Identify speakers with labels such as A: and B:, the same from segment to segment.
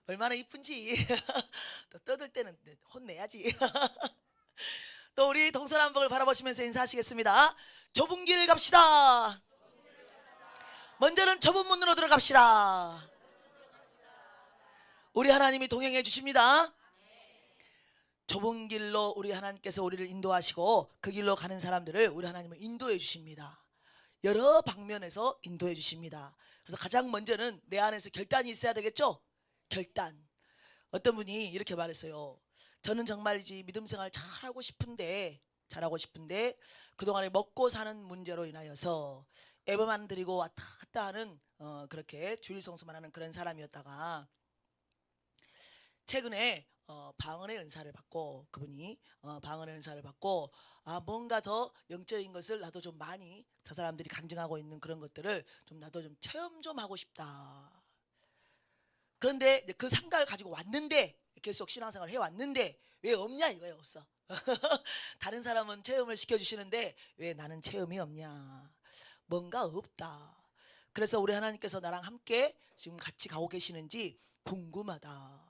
A: 얼마나 이쁜지. 또 떠들 때는 혼내야지. 또 우리 동서남북을 바라보시면서 인사하시겠습니다. 좁은 길 갑시다. 먼저는 좁은 문으로 들어갑시다. 우리 하나님이 동행해 주십니다. 좁은 길로 우리 하나님께서 우리를 인도하시고 그 길로 가는 사람들을 우리 하나님은 인도해 주십니다. 여러 방면에서 인도해 주십니다. 그래서 가장 먼저는 내 안에서 결단이 있어야 되겠죠. 결단. 어떤 분이 이렇게 말했어요. 저는 정말이지 믿음 생활 잘하고 싶은데 그동안에 먹고 사는 문제로 인하여서 예배만 드리고 왔다 갔다 하는 그렇게 주일 성수만 하는 그런 사람이었다가 최근에 방언의 은사를 받고, 그분이 방언의 은사를 받고, 뭔가 더 영적인 것을 나도 좀 많이 저 사람들이 간증하고 있는 그런 것들을 좀 나도 좀 체험 좀 하고 싶다. 그런데 그 생각을 가지고 왔는데, 계속 신앙생활을 해왔는데 왜 없냐 이거예요. 없어. 다른 사람은 체험을 시켜주시는데 왜 나는 체험이 없냐. 뭔가 없다. 그래서 우리 하나님께서 나랑 함께 지금 같이 가고 계시는지 궁금하다.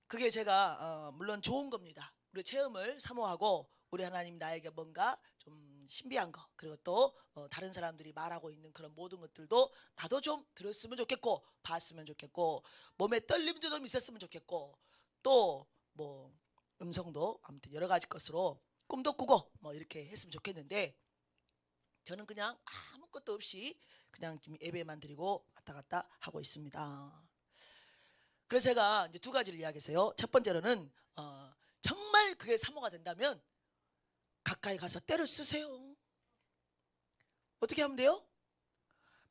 A: 그게 제가 물론 좋은 겁니다. 우리 체험을 사모하고 우리 하나님 나에게 뭔가 좀 신비한 거, 그리고 또 다른 사람들이 말하고 있는 그런 모든 것들도 나도 좀 들었으면 좋겠고 봤으면 좋겠고 몸에 떨림도 좀 있었으면 좋겠고 또 뭐 음성도 아무튼 여러 가지 것으로 꿈도 꾸고 뭐 이렇게 했으면 좋겠는데 저는 그냥 아무것도 없이 그냥 예배만 드리고 왔다 갔다 하고 있습니다. 그래서 제가 이제 두 가지를 이야기했어요. 첫 번째로는 정말 그게 사모가 된다면 가까이 가서 때를 쓰세요. 어떻게 하면 돼요?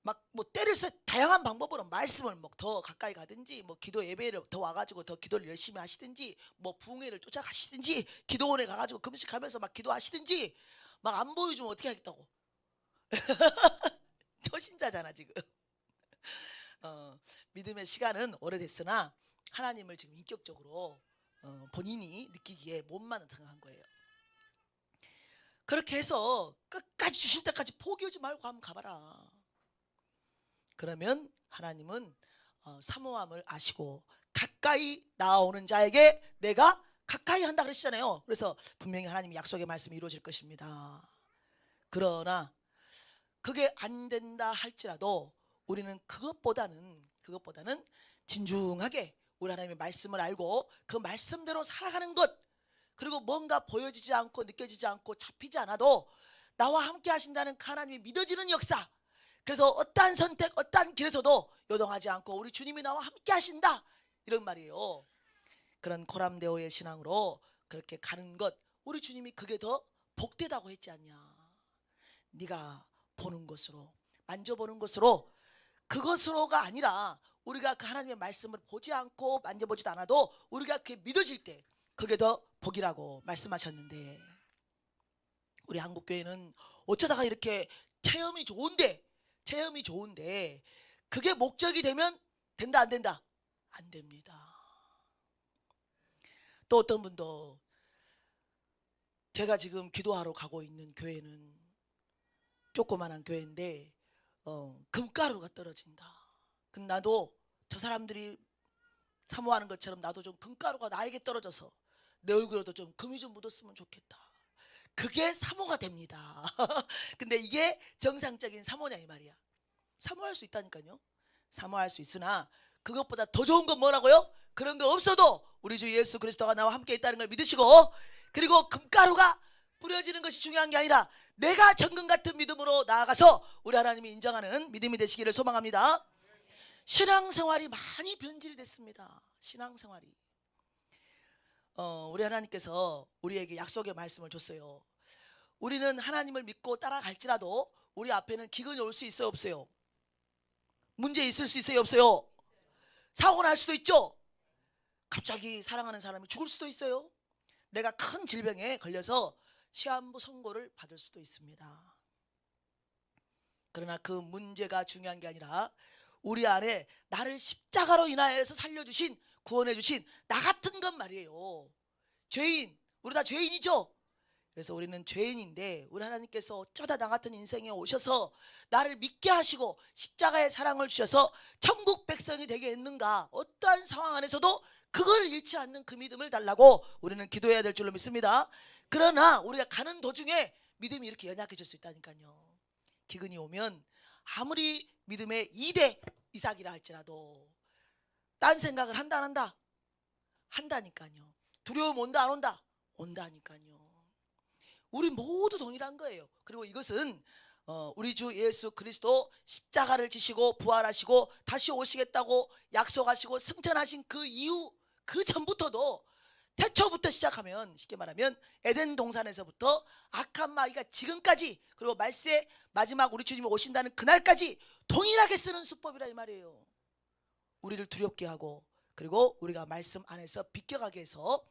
A: 막 뭐 때를 써 다양한 방법으로 말씀을 뭐 더 가까이 가든지 뭐 기도 예배를 더 와가지고 더 기도를 열심히 하시든지 뭐 부흥회를 쫓아가시든지 기도원에 가가지고 금식하면서 막 기도하시든지 막 안 보여주면 어떻게 하겠다고. 초신자잖아 지금. 믿음의 시간은 오래됐으나 하나님을 지금 인격적으로 본인이 느끼기에 몸만 생각한 거예요. 그렇게 해서 끝까지 주실 때까지 포기하지 말고 한번 가봐라. 그러면 하나님은 사모함을 아시고 가까이 나오는 자에게 내가 가까이 한다 그러시잖아요. 그래서 분명히 하나님이 약속의 말씀이 이루어질 것입니다. 그러나 그게 안 된다 할지라도 우리는 그것보다는 진중하게 우리 하나님의 말씀을 알고 그 말씀대로 살아가는 것, 그리고 뭔가 보여지지 않고 느껴지지 않고 잡히지 않아도 나와 함께 하신다는 그 하나님이 믿어지는 역사. 그래서 어떠한 선택 어떠한 길에서도 요동하지 않고 우리 주님이 나와 함께 하신다 이런 말이에요. 그런 코람데오의 신앙으로 그렇게 가는 것, 우리 주님이 그게 더 복되다고 했지 않냐. 네가 보는 것으로 만져보는 것으로, 그것으로가 아니라 우리가 그 하나님의 말씀을 보지 않고 만져보지도 않아도 우리가 그게 믿어질 때 그게 더 복이라고 말씀하셨는데, 우리 한국교회는 어쩌다가 이렇게 체험이 좋은데 그게 목적이 되면 된다 안 된다? 안 됩니다. 또 어떤 분도 제가 지금 기도하러 가고 있는 교회는 조그만한 교회인데 금가루가 떨어진다. 근데 나도 저 사람들이 사모하는 것처럼 나도 좀 금가루가 나에게 떨어져서 내 얼굴에도 좀 금이 좀 묻었으면 좋겠다. 그게 사모가 됩니다. 근데 이게 정상적인 사모냐 이 말이야. 사모할 수 있다니까요. 사모할 수 있으나 그것보다 더 좋은 건 뭐라고요? 그런 거 없어도 우리 주 예수 그리스도가 나와 함께 있다는 걸 믿으시고, 그리고 금가루가 뿌려지는 것이 중요한 게 아니라 내가 정금 같은 믿음으로 나아가서 우리 하나님이 인정하는 믿음이 되시기를 소망합니다. 신앙생활이 많이 변질이 됐습니다. 신앙생활이 우리 하나님께서 우리에게 약속의 말씀을 줬어요. 우리는 하나님을 믿고 따라갈지라도 우리 앞에는 기근이 올 수 있어요 없어요? 문제 있을 수 있어요 없어요? 사고 날 수도 있죠. 갑자기 사랑하는 사람이 죽을 수도 있어요. 내가 큰 질병에 걸려서 시한부 선고를 받을 수도 있습니다. 그러나 그 문제가 중요한 게 아니라 우리 안에 나를 십자가로 인하여서 살려주신, 구원해주신 나 같은 것 말이에요. 죄인, 우리 다 죄인이죠. 그래서 우리는 죄인인데 우리 하나님께서 어쩌다 나 같은 인생에 오셔서 나를 믿게 하시고 십자가의 사랑을 주셔서 천국 백성이 되게 했는가. 어떠한 상황 안에서도 그걸 잃지 않는 그 믿음을 달라고 우리는 기도해야 될 줄로 믿습니다. 그러나 우리가 가는 도중에 믿음이 이렇게 연약해질 수 있다니까요. 기근이 오면 아무리 믿음의 2대 이삭이라 할지라도 딴 생각을 한다 안 한다? 한다니까요. 두려움 온다 안 온다? 온다니까요. 우리 모두 동일한 거예요. 그리고 이것은 우리 주 예수 그리스도 십자가를 지시고 부활하시고 다시 오시겠다고 약속하시고 승천하신 그 이후 그 전부터도 태초부터 시작하면 쉽게 말하면 에덴 동산에서부터 악한 마귀가 지금까지 그리고 말세 마지막 우리 주님이 오신다는 그날까지 동일하게 쓰는 수법이라 이 말이에요. 우리를 두렵게 하고 그리고 우리가 말씀 안에서 비껴가게 해서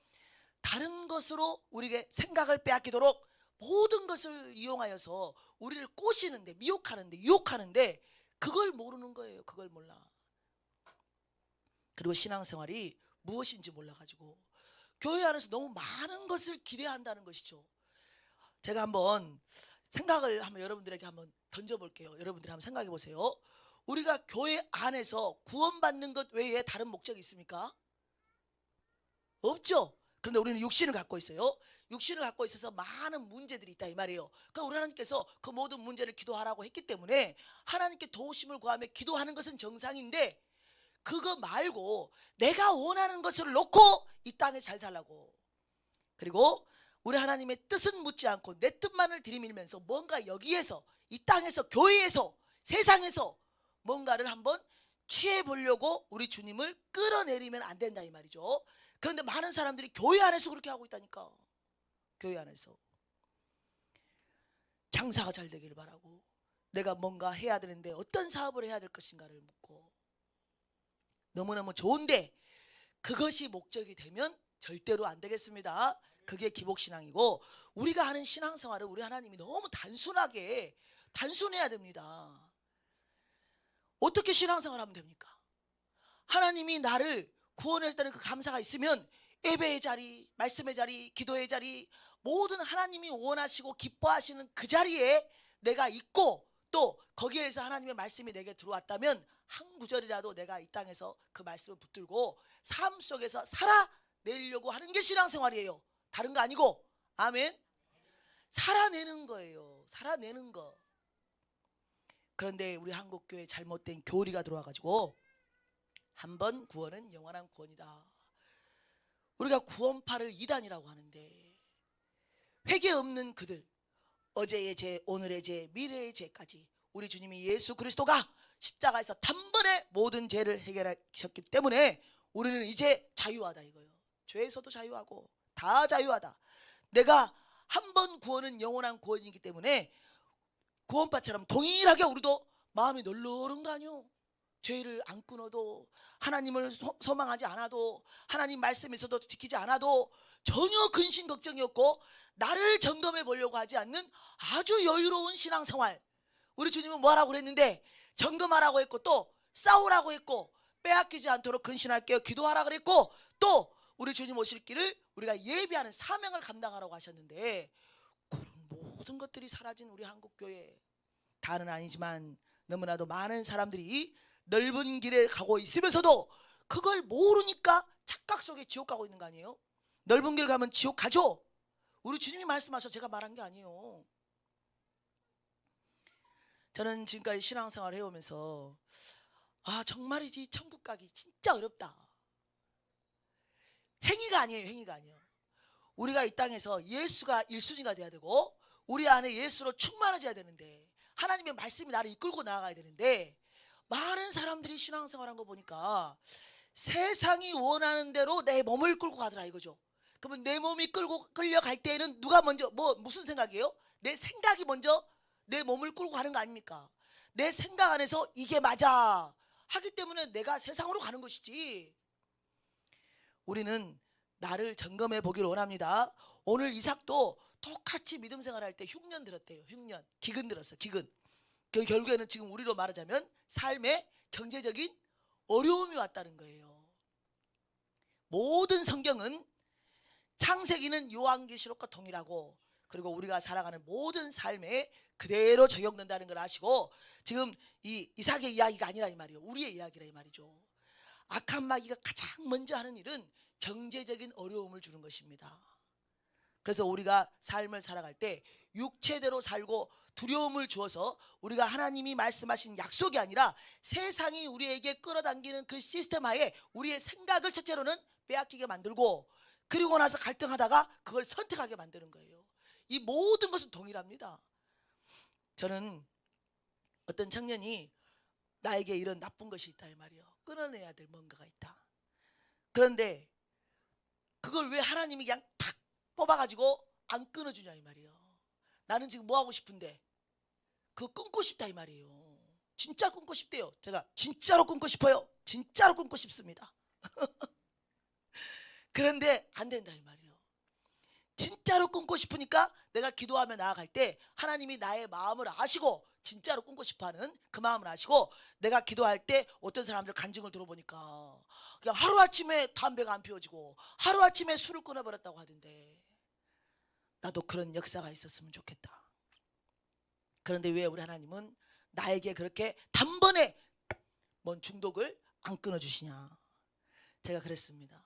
A: 다른 것으로 우리에게 생각을 빼앗기도록 모든 것을 이용하여서 우리를 꼬시는데 미혹하는데 유혹하는데 그걸 모르는 거예요. 그걸 몰라. 그리고 신앙생활이 무엇인지 몰라가지고 교회 안에서 너무 많은 것을 기대한다는 것이죠. 제가 한번 생각을 한번 여러분들에게 한번 던져볼게요. 여러분들이 한번 생각해 보세요. 우리가 교회 안에서 구원받는 것 외에 다른 목적이 있습니까? 없죠. 그런데 우리는 육신을 갖고 있어요. 육신을 갖고 있어서 많은 문제들이 있다 이 말이에요. 그러니까 우리 하나님께서 그 모든 문제를 기도하라고 했기 때문에 하나님께 도우심을 구하며 기도하는 것은 정상인데 그거 말고 내가 원하는 것을 놓고 이 땅에 잘 살라고. 그리고 우리 하나님의 뜻은 묻지 않고 내 뜻만을 들이밀면서 뭔가 여기에서 이 땅에서 교회에서 세상에서 뭔가를 한번 취해보려고 우리 주님을 끌어내리면 안 된다 이 말이죠. 그런데 많은 사람들이 교회 안에서 그렇게 하고 있다니까. 교회 안에서 장사가 잘 되길 바라고 내가 뭔가 해야 되는데 어떤 사업을 해야 될 것인가를 묻고 너무너무 좋은데 그것이 목적이 되면 절대로 안 되겠습니다. 그게 기복신앙이고 우리가 하는 신앙생활을 우리 하나님이 너무 단순해야 됩니다. 어떻게 신앙생활 하면 됩니까? 하나님이 나를 구원했다는 그 감사가 있으면 예배의 자리, 말씀의 자리, 기도의 자리 모든 하나님이 원하시고 기뻐하시는 그 자리에 내가 있고 또 거기에서 하나님의 말씀이 내게 들어왔다면 한 구절이라도 내가 이 땅에서 그 말씀을 붙들고 삶 속에서 살아내려고 하는 게 신앙생활이에요. 다른 거 아니고 아멘. 살아내는 거예요. 살아내는 거. 그런데 우리 한국교회 잘못된 교리가 들어와가지고 한 번 구원은 영원한 구원이다. 우리가 구원파를 이단이라고 하는데 회개 없는 그들 어제의 죄, 오늘의 죄, 미래의 죄까지 우리 주님이 예수 그리스도가 십자가에서 단번에 모든 죄를 해결하셨기 때문에 우리는 이제 자유하다 이거예요. 죄에서도 자유하고 다 자유하다. 내가 한 번 구원은 영원한 구원이기 때문에 구원파처럼 동일하게 우리도 마음이 널널한 거 아니요. 죄를 안 끊어도 하나님을 소망하지 않아도 하나님 말씀에서도 지키지 않아도 전혀 근심 걱정이 없고 나를 점검해 보려고 하지 않는 아주 여유로운 신앙생활. 우리 주님은 뭐라고 그랬는데 점검하라고 했고 또 싸우라고 했고 빼앗기지 않도록 근신할게요 기도하라 그랬고 또 우리 주님 오실 길을 우리가 예비하는 사명을 감당하라고 하셨는데 그런 모든 것들이 사라진 우리 한국교회 다는 아니지만 너무나도 많은 사람들이 넓은 길에 가고 있으면서도 그걸 모르니까 착각 속에 지옥 가고 있는 거 아니에요? 넓은 길 가면 지옥 가죠. 우리 주님이 말씀하셔서 제가 말한 게 아니에요. 저는 지금까지 신앙생활을 해오면서 정말이지 천국 가기 진짜 어렵다. 행위가 아니에요. 행위가 아니에요. 우리가 이 땅에서 예수가 1순위가 돼야 되고 우리 안에 예수로 충만해져야 되는데 하나님의 말씀이 나를 이끌고 나아가야 되는데 많은 사람들이 신앙생활한 거 보니까 세상이 원하는 대로 내 몸을 끌고 가더라 이거죠. 그러면 내 몸이 끌려갈 때에는 누가 먼저 무슨 생각이에요? 내 생각이 먼저 내 몸을 끌고 가는 거 아닙니까? 내 생각 안에서 이게 맞아 하기 때문에 내가 세상으로 가는 것이지. 우리는 나를 점검해 보기를 원합니다. 오늘 이삭도 똑같이 믿음 생활할 때 흉년 들었대요. 흉년, 기근 들었어. 기근. 그 결국에는 지금 우리로 말하자면 삶에 경제적인 어려움이 왔다는 거예요. 모든 성경은 창세기는 요한계시록과 동일하고 그리고 우리가 살아가는 모든 삶에 그대로 적용된다는 걸 아시고, 지금 이 이삭의 이야기가 아니라 이 말이에요. 우리의 이야기라 이 말이죠. 악한 마귀가 가장 먼저 하는 일은 경제적인 어려움을 주는 것입니다. 그래서 우리가 삶을 살아갈 때 육체대로 살고 두려움을 주어서 우리가 하나님이 말씀하신 약속이 아니라 세상이 우리에게 끌어당기는 그 시스템 하에 우리의 생각을 첫째로는 빼앗기게 만들고, 그리고 나서 갈등하다가 그걸 선택하게 만드는 거예요. 이 모든 것은 동일합니다. 저는 어떤 청년이 나에게 이런 나쁜 것이 있다 이 말이에요. 끊어내야 될 뭔가가 있다. 그런데 그걸 왜 하나님이 그냥 탁 뽑아가지고 안 끊어주냐 이 말이에요. 나는 지금 뭐 하고 싶은데 그거 끊고 싶다 이 말이에요. 진짜 끊고 싶대요. 제가 진짜로 끊고 싶어요. 진짜로 끊고 싶습니다. 그런데 안 된다 이 말이에요. 진짜로 끊고 싶으니까 내가 기도하며 나아갈 때 하나님이 나의 마음을 아시고 진짜로 끊고 싶어하는 그 마음을 아시고, 내가 기도할 때 어떤 사람들 간증을 들어보니까 그냥 하루아침에 담배가 안 피워지고 하루아침에 술을 끊어버렸다고 하던데, 나도 그런 역사가 있었으면 좋겠다. 그런데 왜 우리 하나님은 나에게 그렇게 단번에 뭔 중독을 안 끊어주시냐. 제가 그랬습니다.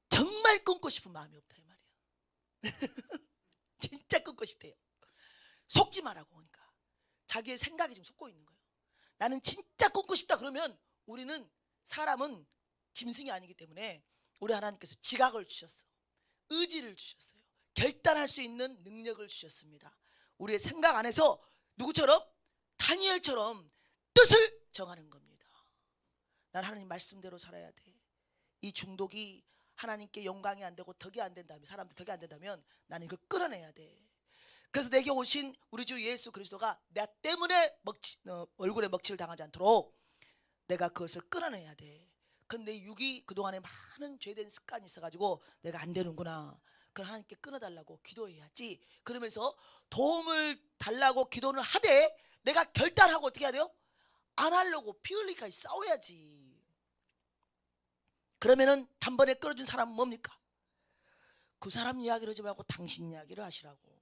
A: 정말 끊고 싶은 마음이 없다 이 말이에요. 진짜 끊고 싶대요. 속지 말라고 하니까 자기의 생각이 지금 속고 있는 거예요. 나는 진짜 끊고 싶다 그러면, 우리는 사람은 짐승이 아니기 때문에 우리 하나님께서 지각을 주셨어. 의지를 주셨어요. 결단할 수 있는 능력을 주셨습니다. 우리의 생각 안에서 누구처럼? 다니엘처럼 뜻을 정하는 겁니다. 난 하나님 말씀대로 살아야 돼. 이 중독이 하나님께 영광이 안 되고 덕이 안 된다면, 사람들 덕이 안 된다면 나는 이걸 끌어내야 돼. 그래서 내게 오신 우리 주 예수 그리스도가 나 때문에 얼굴에 먹칠을 당하지 않도록 내가 그것을 끌어내야 돼. 근데 육이 그동안에 많은 죄된 습관이 있어가지고 내가 안 되는구나. 그걸 하나님께 끊어달라고 기도해야지. 그러면서 도움을 달라고 기도는 하되 내가 결단하고 어떻게 해야 돼요? 안 하려고 피 흘리기까지 싸워야지. 그러면은 단번에 끌어준 사람은 뭡니까? 그 사람 이야기를 하지 말고 당신 이야기를 하시라고.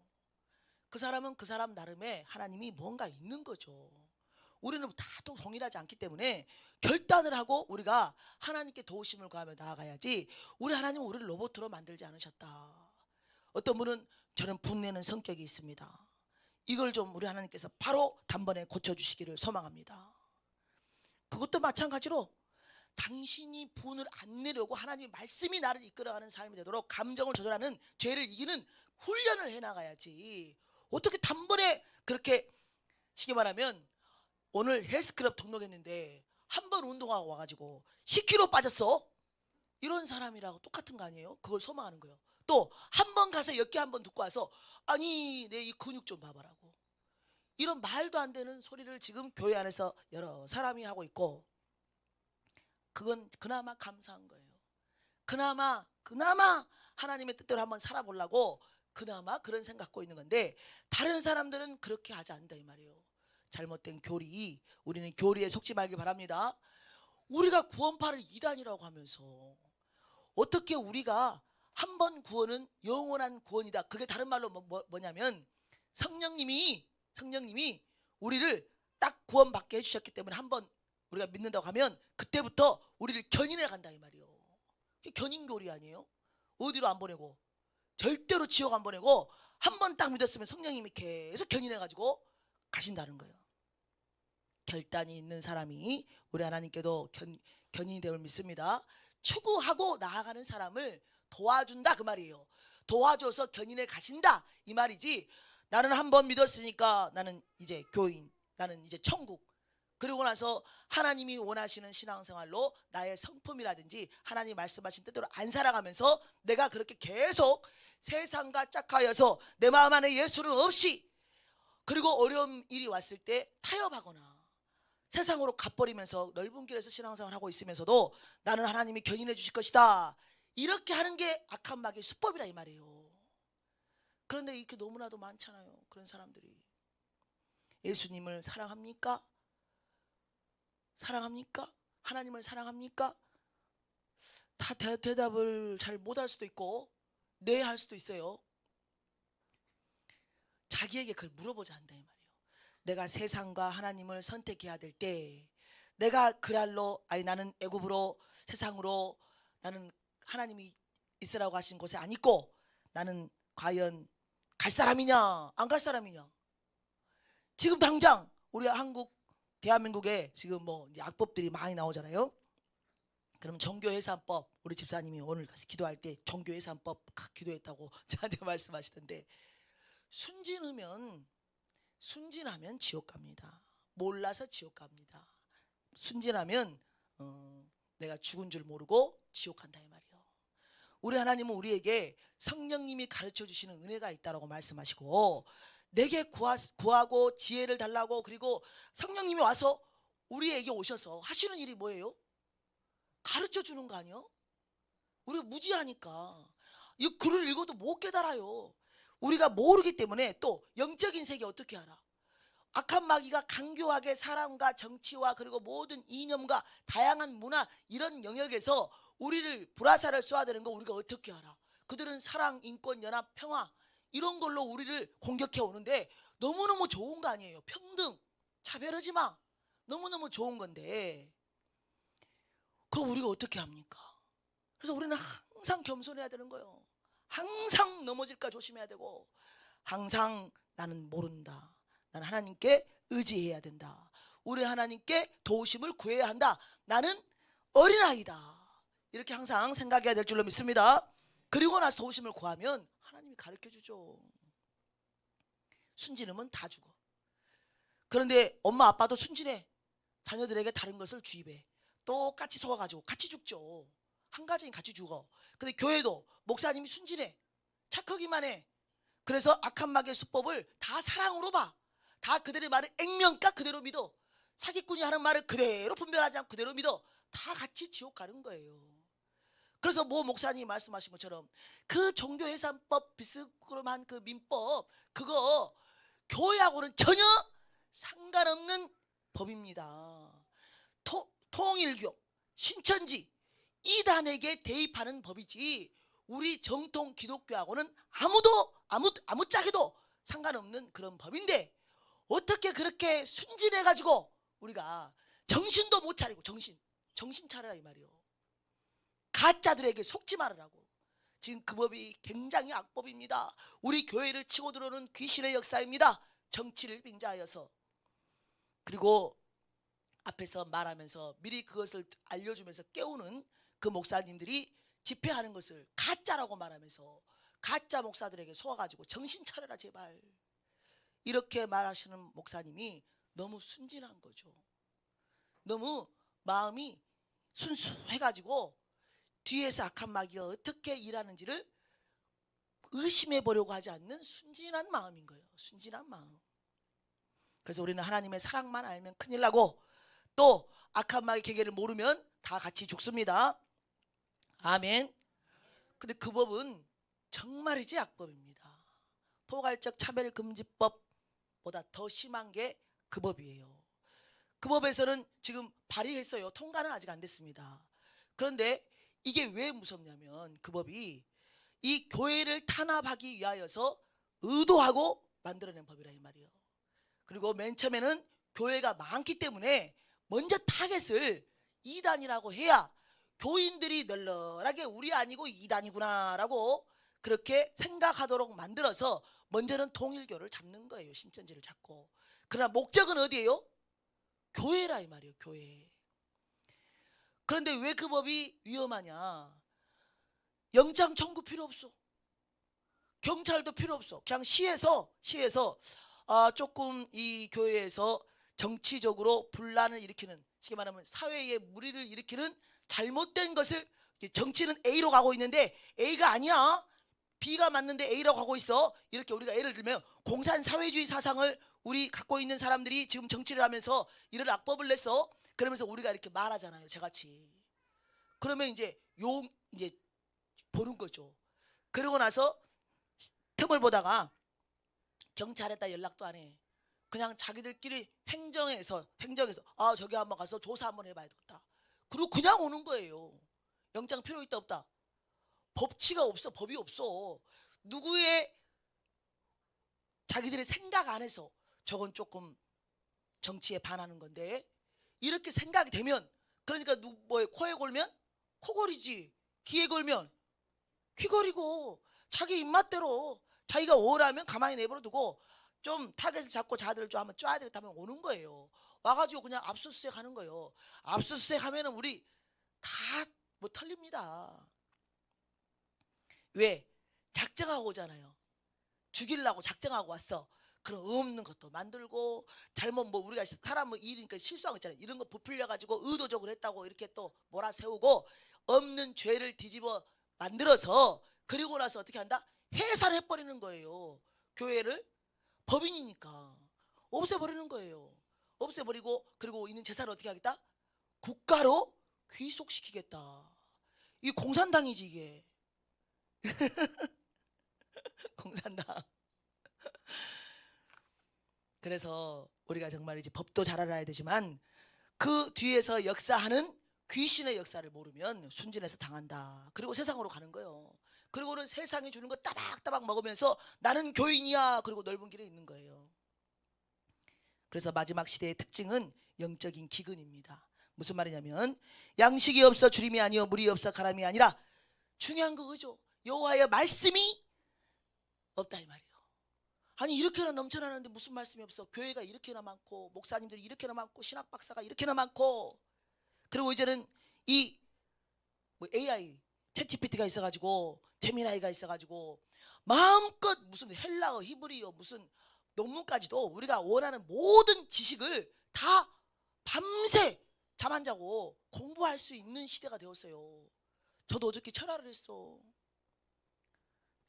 A: 그 사람은 그 사람 나름의 하나님이 뭔가 있는 거죠. 우리는 다 동일하지 않기 때문에 결단을 하고 우리가 하나님께 도우심을 구하며 나아가야지. 우리 하나님은 우리를 로봇으로 만들지 않으셨다. 어떤 분은 저는 분내는 성격이 있습니다. 이걸 좀 우리 하나님께서 바로 단번에 고쳐주시기를 소망합니다. 그것도 마찬가지로 당신이 분을 안 내려고 하나님의 말씀이 나를 이끌어가는 삶이 되도록 감정을 조절하는 죄를 이기는 훈련을 해나가야지. 어떻게 단번에 그렇게, 쉽게 말하면 오늘 헬스클럽 등록했는데 한 번 운동하고 와가지고 10kg 빠졌어. 이런 사람이라고 똑같은 거 아니에요? 그걸 소망하는 거예요. 또 한 번 가서 엮기 한 번 듣고 와서 아니 내 이 근육 좀 봐봐라고. 이런 말도 안 되는 소리를 지금 교회 안에서 여러 사람이 하고 있고, 그건 그나마 감사한 거예요. 그나마 하나님의 뜻대로 한번 살아보려고 그나마 그런 생각 갖고 있는 건데, 다른 사람들은 그렇게 하지 않는다 이 말이에요. 잘못된 교리, 우리는 교리에 속지 말기 바랍니다. 우리가 구원파를 이단이라고 하면서 어떻게 우리가 한 번 구원은 영원한 구원이다. 그게 다른 말로 뭐냐면 성령님이 우리를 딱 구원받게 해주셨기 때문에 한 번 우리가 믿는다고 하면 그때부터 우리를 견인해 간다 이 말이에요. 견인교리 아니에요? 어디로 안 보내고, 절대로 지옥 안 보내고, 한 번 딱 믿었으면 성령님이 계속 견인해 가지고 가신다는 거예요. 결단이 있는 사람이 우리 하나님께도 견인이 됨을 믿습니다. 추구하고 나아가는 사람을 도와준다 그 말이에요. 도와줘서 견인해 가신다 이 말이지, 나는 한 번 믿었으니까 나는 이제 교인, 나는 이제 천국, 그리고 나서 하나님이 원하시는 신앙생활로 나의 성품이라든지 하나님 말씀하신 뜻대로 안 살아가면서 내가 그렇게 계속 세상과 짝하여서 내 마음 안에 예수는 없이, 그리고 어려운 일이 왔을 때 타협하거나 세상으로 가버리면서 넓은 길에서 신앙생활을 하고 있으면서도 나는 하나님이 견인해 주실 것이다, 이렇게 하는 게 악한 마귀의 수법이라 이 말이에요. 그런데 이렇게 너무나도 많잖아요. 그런 사람들이. 예수님을 사랑합니까? 사랑합니까? 하나님을 사랑합니까? 다 대답을 잘 못할 수도 있고 네 할 수도 있어요. 자기에게 그걸 물어보자 한다 이 말이에요. 내가 세상과 하나님을 선택해야 될 때 내가 그랄로 아니 나는 애굽으로 세상으로 나는 하나님이 있으라고 하신 곳에 안 있고 나는 과연 갈 사람이냐 안 갈 사람이냐. 지금 당장 우리 한국 대한민국에 지금 뭐 이제 악법들이 많이 나오잖아요. 그럼 종교해산법 우리 집사님이 오늘 가서 기도할 때 종교해산법 기도했다고 저한테 말씀하시던데 순진하면 지옥 갑니다. 몰라서 지옥 갑니다. 순진하면 내가 죽은 줄 모르고 지옥 간다 이 말이에요. 우리 하나님은 우리에게 성령님이 가르쳐 주시는 은혜가 있다라고 말씀하시고 내게 구하고 지혜를 달라고 그리고 성령님이 와서 우리에게 오셔서 하시는 일이 뭐예요? 가르쳐 주는 거 아니에요? 우리가 무지하니까 이 글을 읽어도 못 깨달아요. 우리가 모르기 때문에 또 영적인 세계 어떻게 알아? 악한 마귀가 강교하게 사람과 정치와 그리고 모든 이념과 다양한 문화 이런 영역에서 우리를 불화살을 쏘아대는 거 우리가 어떻게 알아? 그들은 사랑, 인권, 연합, 평화 이런 걸로 우리를 공격해 오는데 너무너무 좋은 거 아니에요? 평등, 차별하지 마. 너무너무 좋은 건데 그거 우리가 어떻게 합니까? 그래서 우리는 항상 겸손해야 되는 거예요. 항상 넘어질까 조심해야 되고 항상 나는 모른다. 나는 하나님께 의지해야 된다. 우리 하나님께 도우심을 구해야 한다. 나는 어린아이다. 이렇게 항상 생각해야 될 줄로 믿습니다. 그리고 나서 도우심을 구하면 하나님이 가르쳐주죠. 순진하면 다 죽어. 그런데 엄마 아빠도 순진해. 자녀들에게 다른 것을 주입해. 똑같이 속아가지고 같이 죽죠. 한 가정이 같이 죽어. 근데 교회도 목사님이 순진해. 착하기만 해. 그래서 악한 마귀의 수법을 다 사랑으로 봐. 다 그들의 말을 액면가 그대로 믿어. 사기꾼이 하는 말을 그대로 분별하지 않고 그대로 믿어. 다 같이 지옥 가는 거예요. 그래서 모 목사님이 말씀하신 것처럼 그 종교해산법 비스그름한 그 민법 그거 교회하고는 전혀 상관없는 법입니다. 통일교, 신천지 이단에게 대입하는 법이지 우리 정통 기독교하고는 아무짝에도 상관없는 그런 법인데 어떻게 그렇게 순진해가지고 우리가 정신도 못 차리고 정신 차려라 이 말이요. 가짜들에게 속지 말으라고. 지금 그 법이 굉장히 악법입니다. 우리 교회를 치고 들어오는 귀신의 역사입니다. 정치를 빙자하여서. 그리고 앞에서 말하면서 미리 그것을 알려주면서 깨우는 그 목사님들이 집회하는 것을 가짜라고 말하면서 가짜 목사들에게 속아가지고 정신 차려라 제발 이렇게 말하시는 목사님이 너무 순진한 거죠. 너무 마음이 순수해가지고 뒤에서 악한 마귀가 어떻게 일하는지를 의심해 보려고 하지 않는 순진한 마음인 거예요. 순진한 마음. 그래서 우리는 하나님의 사랑만 알면 큰일 나고 또 악한 마귀 계계를 모르면 다 같이 죽습니다. 아멘. 근데 그 법은 정말이지 악법입니다. 포괄적 차별금지법보다 더 심한 게 그 법이에요. 그 법에서는 지금 발의했어요. 통과는 아직 안 됐습니다. 그런데 이게 왜 무섭냐면 그 법이 이 교회를 탄압하기 위하여서 의도하고 만들어낸 법이라 이 말이에요. 그리고 맨 처음에는 교회가 많기 때문에 먼저 타겟을 이단이라고 해야 교인들이 널널하게 우리 아니고 이단이구나라고 그렇게 생각하도록 만들어서 먼저는 통일교를 잡는 거예요. 신천지를 잡고. 그러나 목적은 어디예요? 교회라 이 말이에요. 교회. 그런데 왜 그 법이 위험하냐? 영장 청구 필요 없어. 경찰도 필요 없어. 그냥 시에서 조금 이 교회에서 정치적으로 분란을 일으키는 쉽게 말하면 사회에 무리를 일으키는 잘못된 것을 정치는 A로 가고 있는데 A가 아니야. B가 맞는데 A라고 하고 있어. 이렇게 우리가 예를 들면 공산사회주의 사상을 우리 갖고 있는 사람들이 지금 정치를 하면서 이런 악법을 냈어. 그러면서 우리가 이렇게 말하잖아요. 저같이. 그러면 이제 보는 거죠. 그러고 나서 틈을 보다가 경찰에다 연락도 안 해. 그냥 자기들끼리 행정에서 저기 한번 가서 조사 한번 해봐야 되겠다. 그리고 그냥 오는 거예요. 영장 필요 있다 없다. 법치가 없어. 법이 없어. 누구의 자기들의 생각 안에서 저건 조금 정치에 반하는 건데 이렇게 생각이 되면 그러니까 코에 골면 코골이지 귀에 골면 귀걸이고 자기 입맛대로 자기가 오라면 가만히 내버려두고 좀 타겟을 잡고 자들을 좀 한번 쪄야 되겠다 하면 오는 거예요. 와가지고 그냥 압수수색 하는 거예요. 압수수색 하면은 우리 다 뭐 털립니다. 왜? 작정하고 오잖아요. 죽이려고 작정하고 왔어. 그런 없는 것도 만들고 잘못 우리가 사람 일이니까 실수한 거 있잖아요. 이런 거 부풀려 가지고 의도적으로 했다고 이렇게 또 몰아세우고 없는 죄를 뒤집어 만들어서 그리고 나서 어떻게 한다? 해산해버리는 거예요. 교회를 법인이니까 없애버리는 거예요. 없애버리고 그리고 있는 재산을 어떻게 하겠다? 국가로 귀속시키겠다. 이 공산당이지 이게. 공산당. 그래서 우리가 정말 이제 법도 잘 알아야 되지만 그 뒤에서 역사하는 귀신의 역사를 모르면 순진해서 당한다. 그리고 세상으로 가는 거예요. 그리고는 세상이 주는 거 따박따박 먹으면서 나는 교인이야. 그리고 넓은 길에 있는 거예요. 그래서 마지막 시대의 특징은 영적인 기근입니다. 무슨 말이냐면 양식이 없어 주림이 아니요 물이 없어 가람이 아니라 중요한 그거죠. 여호와의 말씀이 없다 이 말이에요. 아니 이렇게나 넘쳐나는데 무슨 말씀이 없어. 교회가 이렇게나 많고 목사님들이 이렇게나 많고 신학 박사가 이렇게나 많고 그리고 이제는 이 AI 챗GPT가 있어가지고 제미나이가 있어가지고 마음껏 무슨 헬라어 히브리어 무슨 논문까지도 우리가 원하는 모든 지식을 다 밤새 잠 안 자고 공부할 수 있는 시대가 되었어요. 저도 어저께 철학을 했어.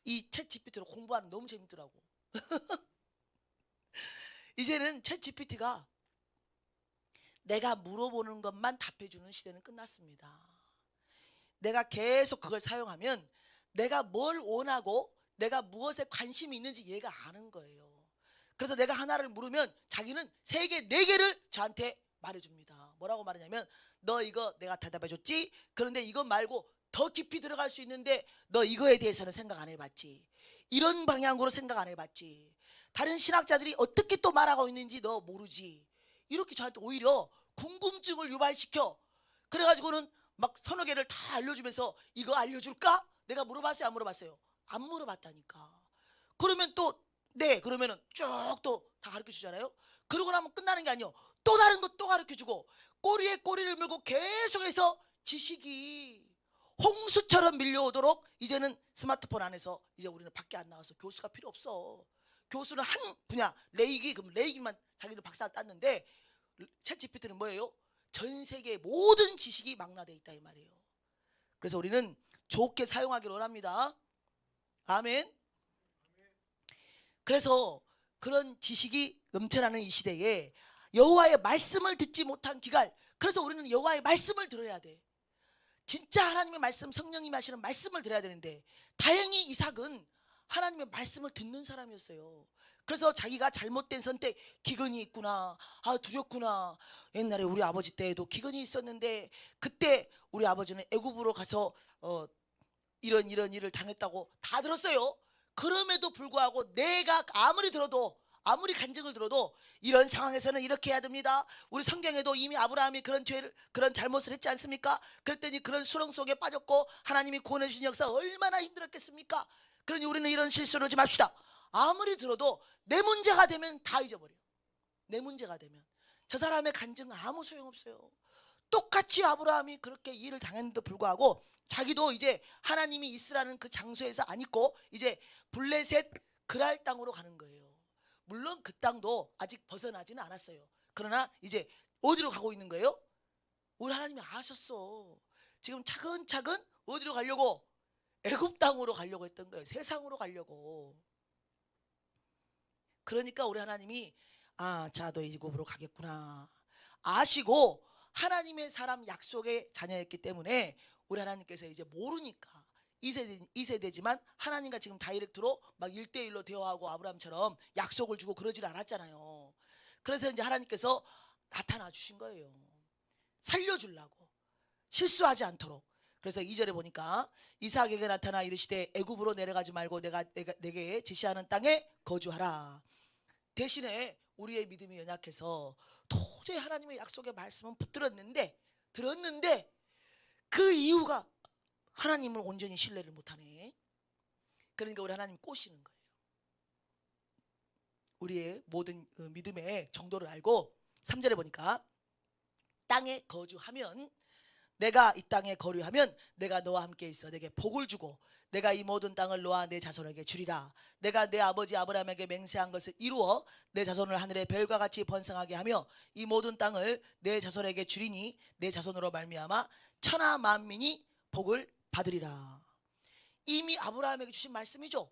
A: 이 챗GPT로 공부하는 너무 재밌더라고. 이제는 챗GPT가 내가 물어보는 것만 답해주는 시대는 끝났습니다. 내가 계속 그걸 사용하면 내가 뭘 원하고 내가 무엇에 관심이 있는지 얘가 아는 거예요. 그래서 내가 하나를 물으면 자기는 3개, 4개를 저한테 말해줍니다. 뭐라고 말하냐면 너 이거 내가 대답해줬지? 그런데 이거 말고 더 깊이 들어갈 수 있는데 너 이거에 대해서는 생각 안 해봤지? 이런 방향으로 생각 안 해봤지? 다른 신학자들이 어떻게 또 말하고 있는지 너 모르지? 이렇게 저한테 오히려 궁금증을 유발시켜. 그래가지고는 막 3-4개를 다 알려주면서 이거 알려줄까? 내가 물어봤어요? 안 물어봤어요? 안 물어봤다니까. 그러면 또 네 그러면은 쭉 또 다 가르쳐 주잖아요. 그러고 나면 끝나는 게 아니에요. 또 다른 것 또 가르쳐 주고 꼬리에 꼬리를 물고 계속해서 지식이 홍수처럼 밀려오도록 이제는 스마트폰 안에서 이제 우리는 밖에 안 나와서 교수가 필요 없어. 교수는 한 분야 레이기 그럼 레이기만 자기들 박사 땄는데 챗GPT는 뭐예요? 전 세계의 모든 지식이 망라되어 있다 이 말이에요. 그래서 우리는 좋게 사용하기를 원합니다. 아멘. 그래서 그런 지식이 넘쳐나는 이 시대에 여호와의 말씀을 듣지 못한 기갈. 그래서 우리는 여호와의 말씀을 들어야 돼. 진짜 하나님의 말씀, 성령님이 하시는 말씀을 들어야 되는데 다행히 이삭은 하나님의 말씀을 듣는 사람이었어요. 그래서 자기가 잘못된 선택, 기근이 있구나, 아 두렵구나. 옛날에 우리 아버지 때에도 기근이 있었는데 그때 우리 아버지는 애굽으로 가서 이런 일을 당했다고 다 들었어요. 그럼에도 불구하고 내가 아무리 들어도 아무리 간증을 들어도 이런 상황에서는 이렇게 해야 됩니다. 우리 성경에도 이미 아브라함이 그런 잘못을 했지 않습니까? 그랬더니 그런 수렁 속에 빠졌고 하나님이 구원해 주신 역사 얼마나 힘들었겠습니까? 그러니 우리는 이런 실수를 하지 맙시다. 아무리 들어도 내 문제가 되면 다 잊어버려. 내 문제가 되면 저 사람의 간증은 아무 소용없어요. 똑같이 아브라함이 그렇게 일을 당했는데도 불구하고 자기도 이제 하나님이 있으라는 그 장소에서 안 있고 이제 블레셋 그랄 땅으로 가는 거예요. 물론 그 땅도 아직 벗어나지는 않았어요. 그러나 이제 어디로 가고 있는 거예요? 우리 하나님이 아셨어. 지금 차근차근 어디로 가려고? 애굽 땅으로 가려고 했던 거예요. 세상으로 가려고. 그러니까 우리 하나님이 자 너 애굽으로 가겠구나 아시고 하나님의 사람 약속의 자녀였기 때문에 우리 하나님께서 이제 모르니까 2세대지만 하나님과 지금 다이렉트로 막 1대1로 대화하고 아브라함처럼 약속을 주고 그러질 않았잖아요. 그래서 이제 하나님께서 나타나 주신 거예요. 살려주려고 실수하지 않도록. 그래서 2절에 보니까 이삭에게 나타나 이르시되 애굽으로 내려가지 말고 내가 내게 지시하는 땅에 거주하라. 대신에 우리의 믿음이 연약해서 도저히 하나님의 약속의 말씀은 들었는데 그 이유가 하나님을 온전히 신뢰를 못하네. 그러니까 우리 하나님 꼬시는 거예요. 우리의 모든 믿음의 정도를 알고 3절에 보니까 땅에 거주하면, 내가 이 땅에 거류하면 내가 너와 함께 있어 내게 복을 주고 내가 이 모든 땅을 너와 내 자손에게 주리라. 내가 내 아버지 아브라함에게 맹세한 것을 이루어 내 자손을 하늘의 별과 같이 번성하게 하며 이 모든 땅을 내 자손에게 주리니 내 자손으로 말미암아 천하 만민이 복을 받으리라. 이미 아브라함에게 주신 말씀이죠.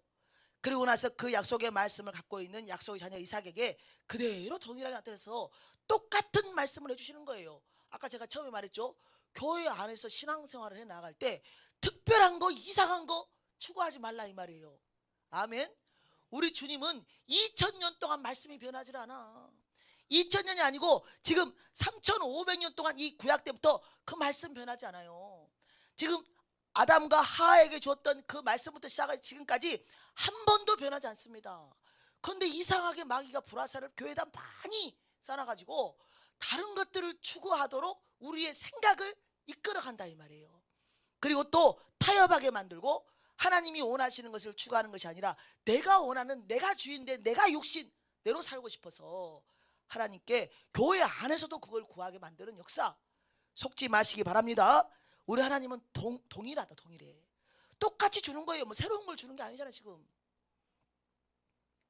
A: 그리고 나서 그 약속의 말씀을 갖고 있는 약속의 자녀 이삭에게 그대로 동일하게 나타내서 똑같은 말씀을 해주시는 거예요. 아까 제가 처음에 말했죠. 교회 안에서 신앙생활을 해 나갈 때 특별한 거 이상한 거 추구하지 말라 이 말이에요. 아멘. 우리 주님은 2000년 동안 말씀이 변하지 않아. 2000년이 아니고 지금 3500년 동안 이 구약 때부터 그 말씀 변하지 않아요. 지금 아담과 하와에게 주었던 그 말씀부터 시작해서 지금까지 한 번도 변하지 않습니다. 그런데 이상하게 마귀가 불화살을 교회에다 많이 쌓아가지고 다른 것들을 추구하도록 우리의 생각을 이끌어간다 이 말이에요. 그리고 또 타협하게 만들고 하나님이 원하시는 것을 추구하는 것이 아니라 내가 원하는, 내가 주인데 내가 육신대로 살고 싶어서 하나님께 교회 안에서도 그걸 구하게 만드는 역사 속지 마시기 바랍니다. 우리 하나님은 동일하다. 동일해. 똑같이 주는 거예요. 뭐 새로운 걸 주는 게 아니잖아. 지금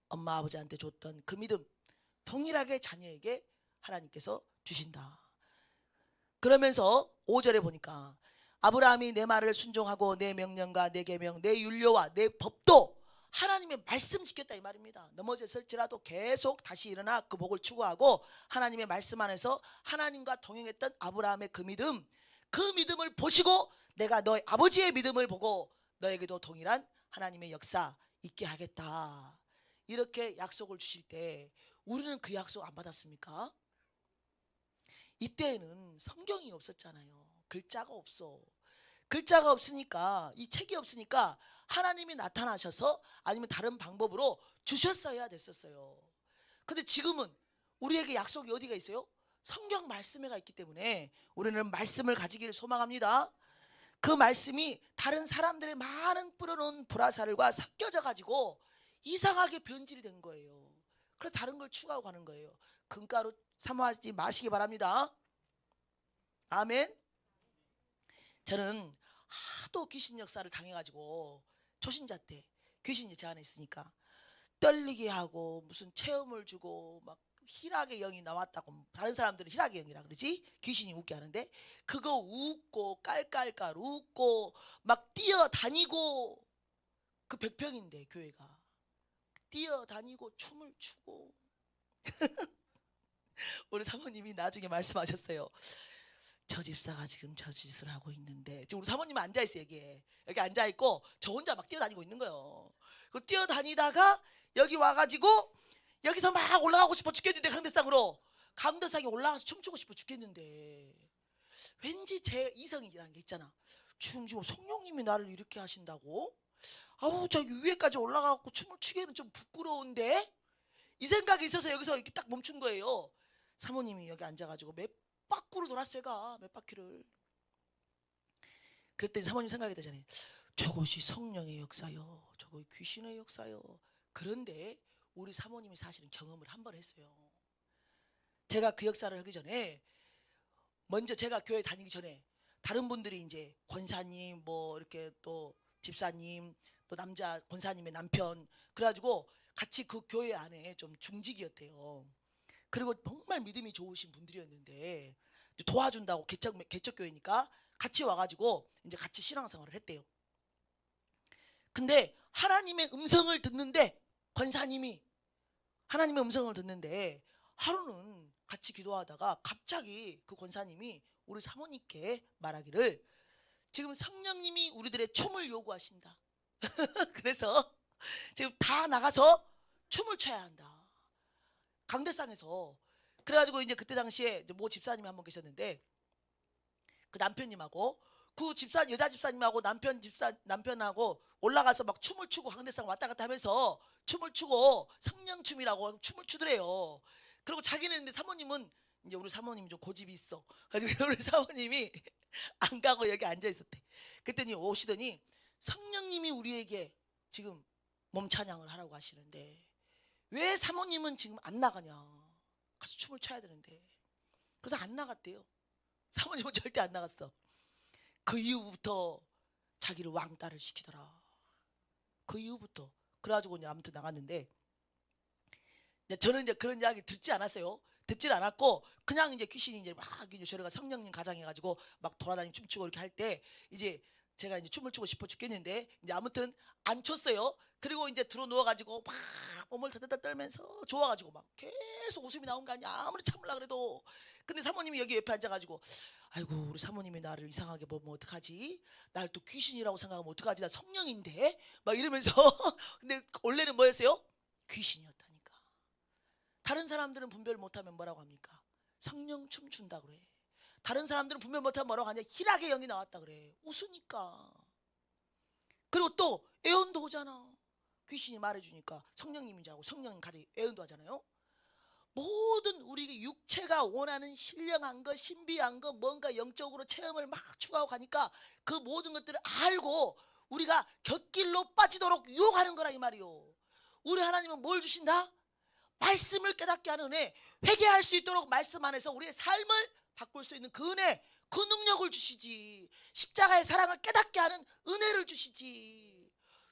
A: 엄마 아버지한테 줬던 그 믿음 동일하게 자녀에게 하나님께서 주신다. 그러면서 5절에 보니까 아브라함이 내 말을 순종하고 내 명령과 내 계명 내 율례와 내 법도 하나님의 말씀 지켰다 이 말입니다. 넘어졌을지라도 계속 다시 일어나 그 복을 추구하고 하나님의 말씀 안에서 하나님과 동행했던 아브라함의 그 믿음을 보시고 내가 너의 아버지의 믿음을 보고 너에게도 동일한 하나님의 역사 있게 하겠다. 이렇게 약속을 주실 때 우리는 그 약속 안 받았습니까? 이때에는 성경이 없었잖아요. 글자가 없어. 글자가 없으니까, 이 책이 없으니까 하나님이 나타나셔서 아니면 다른 방법으로 주셨어야 됐었어요. 근데 지금은 우리에게 약속이 어디가 있어요? 성경 말씀에가 있기 때문에 우리는 말씀을 가지기를 소망합니다. 그 말씀이 다른 사람들의 많은 뿌려놓은 불화살과 섞여져 가지고 이상하게 변질이 된 거예요. 그래서 다른 걸 추구하고 가는 거예요. 금가루 삼아하지 마시기 바랍니다. 아멘. 저는 하도 귀신 역사를 당해가지고 초신자 때 귀신이 제 안에 있으니까 떨리게 하고 무슨 체험을 주고 막 희락의 영이 나왔다고, 다른 사람들은 희락의 영이라 그러지, 귀신이 웃게 하는데 그거 웃고 깔깔깔 웃고 막 뛰어다니고, 그 100평인데 교회가 뛰어다니고 춤을 추고 우리 사모님이 나중에 말씀하셨어요. 저 집사가 지금 저 짓을 하고 있는데, 지금 우리 사모님은 앉아있어요. 여기 앉아있고 저 혼자 막 뛰어다니고 있는 거예요. 그 뛰어다니다가 여기 와가지고 여기서 막 올라가고 싶어 죽겠는데, 강대상에 올라가서 춤추고 싶어 죽겠는데 왠지 제 이성이라는 게 있잖아. 지금 성령님이 나를 이렇게 하신다고? 아우 저기 위에까지 올라가고 춤을 추기에는 좀 부끄러운데? 이 생각이 있어서 여기서 이렇게 딱 멈춘 거예요. 사모님이 여기 앉아가지고 몇 바퀴를 돌았어요. 몇 바퀴를. 그랬더니 사모님 생각이 되잖아요. 저것이 성령의 역사요, 저거 귀신의 역사요. 그런데 우리 사모님이 사실은 경험을 한 번 했어요. 제가 그 역사를 하기 전에, 먼저 제가 교회 다니기 전에 다른 분들이 이제 권사님 뭐 이렇게 또 집사님 또 남자 권사님의 남편 그래가지고 같이 그 교회 안에 좀 중직이었대요. 그리고 정말 믿음이 좋으신 분들이었는데 도와준다고, 개척교회니까 같이 와가지고 이제 같이 신앙생활을 했대요. 근데 하나님의 음성을 듣는데, 권사님이 하나님의 음성을 듣는데 하루는 같이 기도하다가 갑자기 그 권사님이 우리 사모님께 말하기를 지금 성령님이 우리들의 춤을 요구하신다. 그래서 지금 다 나가서 춤을 춰야 한다. 강대상에서. 그래가지고 이제 그때 당시에 모 집사님이 한 분 계셨는데 그 남편님하고 그 집사 여자 집사님하고 남편하고 올라가서 막 춤을 추고 강대상 왔다 갔다 하면서 춤을 추고 성령춤이라고 춤을 추더래요. 그리고 자기는 근데 사모님은 이제 우리 사모님이 좀 고집이 있어. 가지고 우리 사모님이 안 가고 여기 앉아 있었대. 그랬더니 오시더니 성령님이 우리에게 지금 몸 찬양을 하라고 하시는데 왜 사모님은 지금 안 나가냐? 가서 춤을 춰야 되는데. 그래서 안 나갔대요. 사모님은 절대 안 나갔어. 그 이후부터 자기를 왕따를 시키더라. 그 이후부터. 그래가지고 이제 아무튼 나갔는데 저는 이제 그런 이야기 듣지 않았어요. 듣질 않았고 그냥 이제 귀신이 이제 막 이제 저희가 성령님 가장해가지고 막 돌아다니고 춤추고 이렇게 할 때 이제 제가 이제 춤을 추고 싶어 죽겠는데 이제 아무튼 안 췄어요. 그리고 이제 들어 누워가지고 막 몸을 다다다 떨면서 좋아가지고 막 계속 웃음이 나온 거 아니야. 아무리 참으려 그래도. 근데 사모님이 여기 옆에 앉아가지고 아이고 우리 사모님이 나를 이상하게 보면 어떡하지? 날 또 귀신이라고 생각하면 어떡하지? 나 성령인데? 막 이러면서 근데 원래는 뭐였어요? 귀신이었다니까. 다른 사람들은 분별 못하면 뭐라고 합니까? 성령 춤춘다 그래. 다른 사람들은 분별 못하면 뭐라고 하냐? 희락의 영이 나왔다 그래. 웃으니까. 그리고 또 애언도 오잖아. 귀신이 말해주니까 성령님인지 하고 성령님 가지 애언도 하잖아요. 모든 우리 육체가 원하는 신령한 거 신비한 거 뭔가 영적으로 체험을 막 추구하고 가니까 그 모든 것들을 알고 우리가 곁길로 빠지도록 유혹하는 거라 이 말이요. 우리 하나님은 뭘 주신다? 말씀을 깨닫게 하는 은혜, 회개할 수 있도록 말씀 안에서 우리의 삶을 바꿀 수 있는 그 은혜, 그 능력을 주시지. 십자가의 사랑을 깨닫게 하는 은혜를 주시지.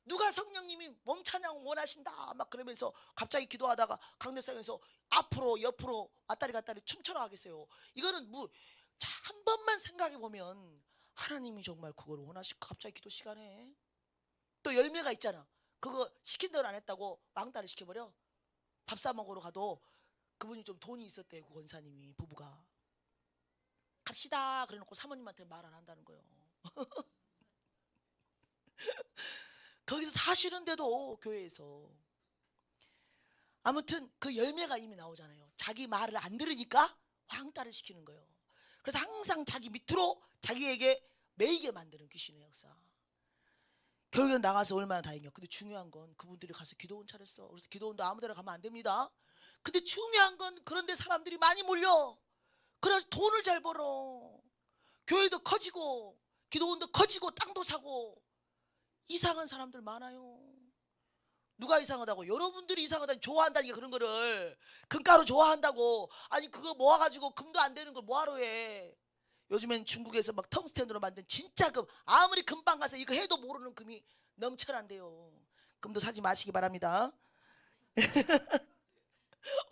A: 누가 성령님이 몸 찬양 원하신다 막 그러면서 갑자기 기도하다가 강대상에서 앞으로 옆으로 왔다리 갔다리 춤춰라 하겠어요. 이거는 뭐 한 번만 생각해 보면 하나님이 정말 그걸 원하실까? 갑자기 기도 시간에 또 열매가 있잖아. 그거 시킨 대로 안 했다고 왕따를 시켜버려. 밥 사 먹으러 가도 그분이 좀 돈이 있었대. 그 권사님이 부부가 갑시다 그래놓고 사모님한테 말 안 한다는 거예요. 거기서 사시는데도 교회에서 아무튼 그 열매가 이미 나오잖아요. 자기 말을 안 들으니까 왕따를 시키는 거예요. 그래서 항상 자기 밑으로 자기에게 매이게 만드는 귀신의 역사. 결국엔 나가서 얼마나 다행이야. 근데 중요한 건 그분들이 가서 기도원 차렸어. 그래서 기도원도 아무 데나 가면 안 됩니다. 근데 중요한 건 그런데 사람들이 많이 몰려. 그래서 돈을 잘 벌어. 교회도 커지고 기도원도 커지고 땅도 사고. 이상한 사람들 많아요. 누가 이상하다고? 여러분들이 이상하다니 좋아한다니까. 그런 거를 금가루 좋아한다고. 아니 그거 모아가지고 금도 안 되는 걸 뭐하러 해. 요즘엔 중국에서 막 텅스텐으로 만든 진짜 금, 아무리 금방 가서 이거 해도 모르는 금이 넘쳐난대요. 금도 사지 마시기 바랍니다.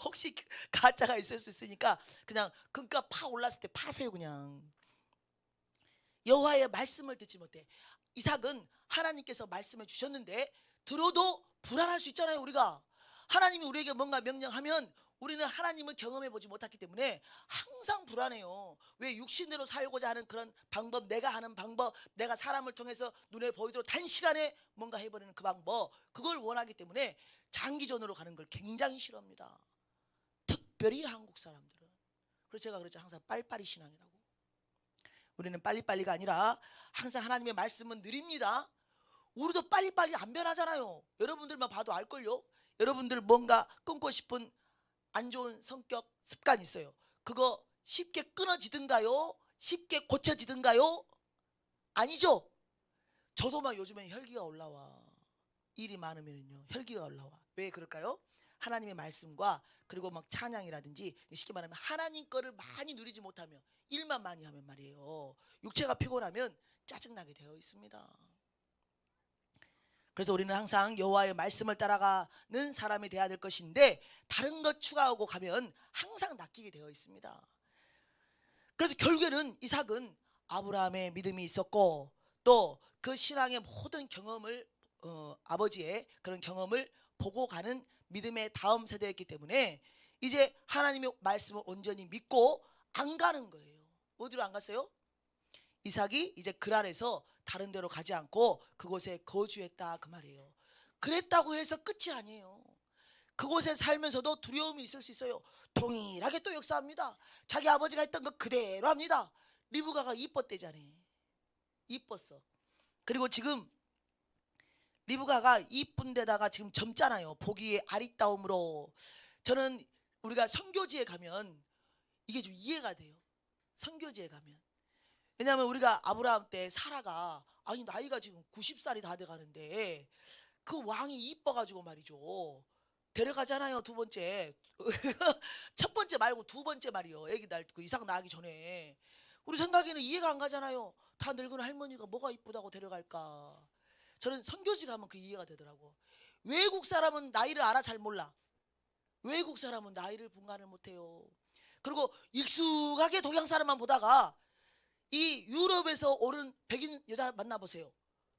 A: 혹시 가짜가 있을 수 있으니까 그냥 금값 파 올랐을 때 파세요. 그냥 여호와의 말씀을 듣지 못해. 이삭은 하나님께서 말씀해 주셨는데 들어도 불안할 수 있잖아요. 우리가 하나님이 우리에게 뭔가 명령하면 우리는 하나님을 경험해 보지 못했기 때문에 항상 불안해요. 왜? 육신대로 살고자 하는 그런 방법, 내가 하는 방법, 내가 사람을 통해서 눈에 보이도록 단시간에 뭔가 해버리는 그 방법, 그걸 원하기 때문에 장기전으로 가는 걸 굉장히 싫어합니다. 특별히 한국 사람들은. 그래서 제가 그랬죠. 항상 빨리빨리 신앙이라고. 우리는 빨리빨리가 아니라 항상 하나님의 말씀은 느립니다. 우리도 빨리빨리 안 변하잖아요. 여러분들만 봐도 알걸요. 여러분들 뭔가 끊고 싶은 안 좋은 성격 습관이 있어요. 그거 쉽게 끊어지든가요? 쉽게 고쳐지든가요? 아니죠. 저도 막 요즘엔 혈기가 올라와. 일이 많으면요 혈기가 올라와. 왜 그럴까요? 하나님의 말씀과 그리고 막 찬양이라든지 쉽게 말하면 하나님 거를 많이 누리지 못하면 일만 많이 하면 말이에요. 육체가 피곤하면 짜증나게 되어 있습니다. 그래서 우리는 항상 여호와의 말씀을 따라가는 사람이 되어야 될 것인데 다른 것 추가하고 가면 항상 낚이게 되어 있습니다. 그래서 결국에는 이삭은 아브라함의 믿음이 있었고 또 그 신앙의 모든 경험을 아버지의 그런 경험을 보고 가는 믿음의 다음 세대였기 때문에 이제 하나님의 말씀을 온전히 믿고 안 가는 거예요. 어디로 안 갔어요? 이삭이 이제 그랄에서 다른 데로 가지 않고 그곳에 거주했다 그 말이에요. 그랬다고 해서 끝이 아니에요. 그곳에 살면서도 두려움이 있을 수 있어요. 동일하게 또 역사합니다. 자기 아버지가 했던 거 그대로 합니다. 리브가가 이뻤대잖아요. 이뻤어. 그리고 지금 리브가가 이쁜 데다가 지금 젊잖아요. 보기에 아리따움으로. 저는 우리가 선교지에 가면 이게 좀 이해가 돼요. 선교지에 가면. 왜냐하면 우리가 아브라함 때 사라가 아니 나이가 지금 90살이 다 돼가는데 그 왕이 이뻐가지고 말이죠. 데려가잖아요. 두 번째. 첫 번째 말고 두 번째 말이요. 애기 낳그 이상 낳기 전에. 우리 생각에는 이해가 안 가잖아요. 다 늙은 할머니가 뭐가 이쁘다고 데려갈까. 저는 선교지 가면 그 이해가 되더라고. 외국 사람은 나이를 알아 잘 몰라. 외국 사람은 나이를 분간을 못해요. 그리고 익숙하게 동양 사람만 보다가 이 유럽에서 오른 백인 여자 만나보세요.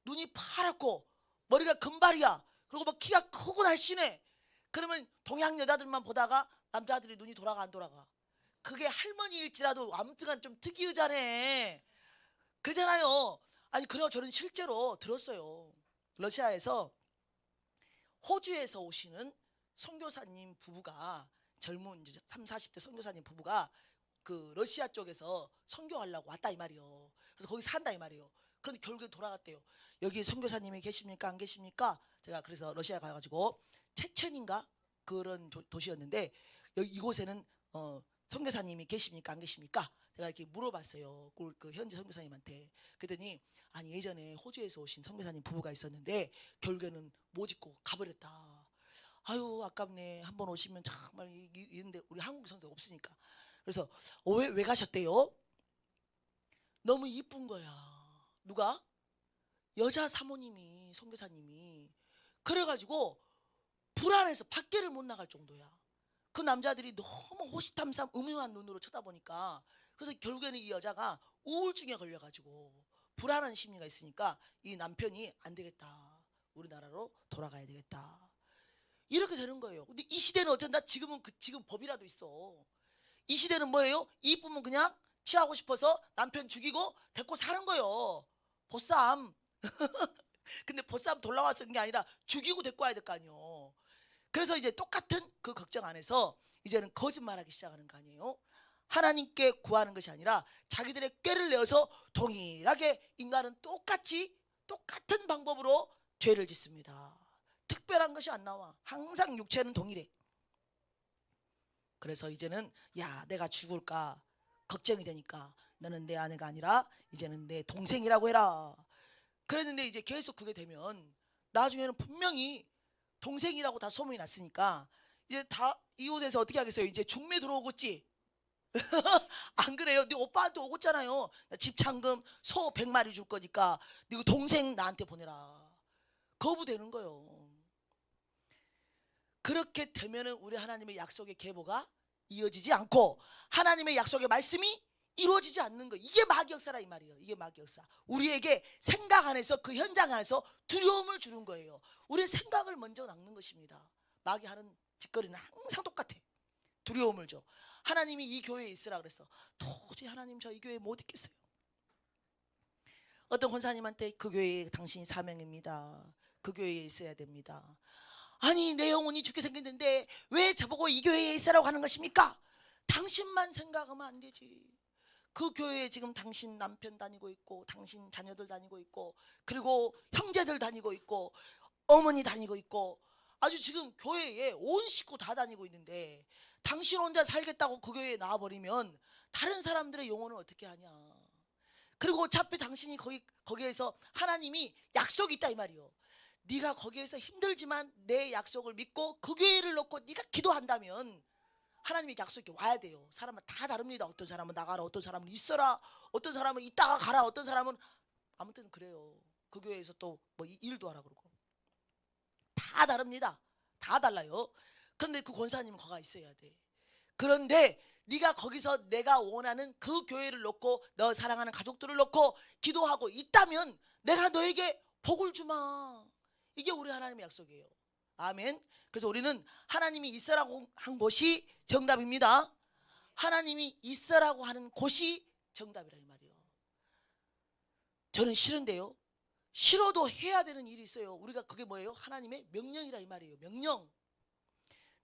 A: 눈이 파랗고 머리가 금발이야. 그리고 막 키가 크고 날씬해. 그러면 동양 여자들만 보다가 남자들이 눈이 돌아가 안 돌아가. 그게 할머니일지라도 아무튼간 좀 특이하잖아. 그러잖아요. 아니 그래요. 저는 실제로 들었어요. 러시아에서 호주에서 오시는 선교사님 부부가 젊은 이제 3, 40대 선교사님 부부가 그 러시아 쪽에서 선교하려고 왔다 이 말이요. 그래서 거기 산다 이 말이에요. 그런데 결국에 돌아갔대요. 여기 선교사님이 계십니까 안 계십니까? 제가 그래서 러시아 가가지고 체첸인가 그런 도시였는데 여기 이곳에는 선교사님이 계십니까 안 계십니까? 제가 이렇게 물어봤어요. 그 현지 선교사님한테. 그랬더니 아니 예전에 호주에서 오신 선교사님 부부가 있었는데 결국에는 못 잊고 가버렸다. 아유 아깝네. 한번 오시면 정말 이런데 우리 한국 성도 없으니까. 그래서 왜 가셨대요? 너무 이쁜 거야. 누가? 여자 사모님이 선교사님이. 그래가지고 불안해서 밖에를 못 나갈 정도야. 그 남자들이 너무 호시탐탐 음흉한 눈으로 쳐다보니까 그래서 결국에는 이 여자가 우울증에 걸려가지고 불안한 심리가 있으니까 이 남편이 안 되겠다. 우리나라로 돌아가야 되겠다. 이렇게 되는 거예요. 근데 이 시대는 어쩐다? 지금은 지금 법이라도 있어. 이 시대는 뭐예요? 이쁘면 그냥 취하고 싶어서 남편 죽이고 데리고 사는 거예요. 보쌈. 근데 보쌈 돌아와서 그게 아니라 죽이고 데리고 와야 될 거 아니에요. 그래서 이제 똑같은 그 걱정 안에서 이제는 거짓말하기 시작하는 거 아니에요. 하나님께 구하는 것이 아니라 자기들의 꾀를 내어서 동일하게 인간은 똑같은 방법으로 죄를 짓습니다. 특별한 것이 안 나와. 항상 육체는 동일해. 그래서 이제는 야 내가 죽을까 걱정이 되니까 너는 내 아내가 아니라 이제는 내 동생이라고 해라. 그랬는데 이제 계속 그게 되면 나중에는 분명히 동생이라고 다 소문이 났으니까 이제 다 이웃에서 어떻게 하겠어요? 이제 중매 들어오겠지. 안 그래요? 네 오빠한테 오겠잖아요. 나 집창금 소 100마리 줄 거니까 네 동생 나한테 보내라. 거부되는 거예요. 그렇게 되면은 우리 하나님의 약속의 계보가 이어지지 않고 하나님의 약속의 말씀이 이루어지지 않는 거. 이게 마귀 역사라 이 말이에요. 이게 마귀 역사. 우리에게 생각 안에서 그 현장 안에서 두려움을 주는 거예요. 우리의 생각을 먼저 낚는 것입니다. 마귀 하는 짓거리는 항상 똑같아. 두려움을 줘. 하나님이 이 교회에 있으라 그랬어. 도저히 하나님 저 이 교회에 못 있겠어요. 어떤 권사님한테 그 교회에 당신이 사명입니다. 그 교회에 있어야 됩니다. 아니 내 영혼이 죽게 생겼는데 왜 저보고 이 교회에 있으라고 하는 것입니까? 당신만 생각하면 안 되지. 그 교회에 지금 당신 남편 다니고 있고 당신 자녀들 다니고 있고 그리고 형제들 다니고 있고 어머니 다니고 있고 아주 지금 교회에 온 식구 다 다니고 있는데 당신 혼자 살겠다고 그 교회에 나와버리면 다른 사람들의 영혼을 어떻게 하냐. 그리고 어차피 당신이 거기에서 하나님이 약속이 있다 이 말이요. 네가 거기에서 힘들지만 내 약속을 믿고 그 교회를 놓고 네가 기도한다면 하나님의 약속이 와야 돼요. 사람은 다 다릅니다. 어떤 사람은 나가라, 어떤 사람은 있어라, 어떤 사람은 있다가 가라, 어떤 사람은 아무튼 그래요. 그 교회에서 또 뭐 일도 하라 그러고 다 다릅니다. 다 달라요. 그런데 그 권사님은 거가 있어야 돼. 그런데 네가 거기서 내가 원하는 그 교회를 놓고 너 사랑하는 가족들을 놓고 기도하고 있다면 내가 너에게 복을 주마. 이게 우리 하나님의 약속이에요. 아멘. 그래서 우리는 하나님이 있으라고 한 곳이 정답입니다. 하나님이 있으라고 하는 곳이 정답이라 이 말이에요. 저는 싫은데요. 싫어도 해야 되는 일이 있어요. 우리가 그게 뭐예요? 하나님의 명령이라 이 말이에요. 명령.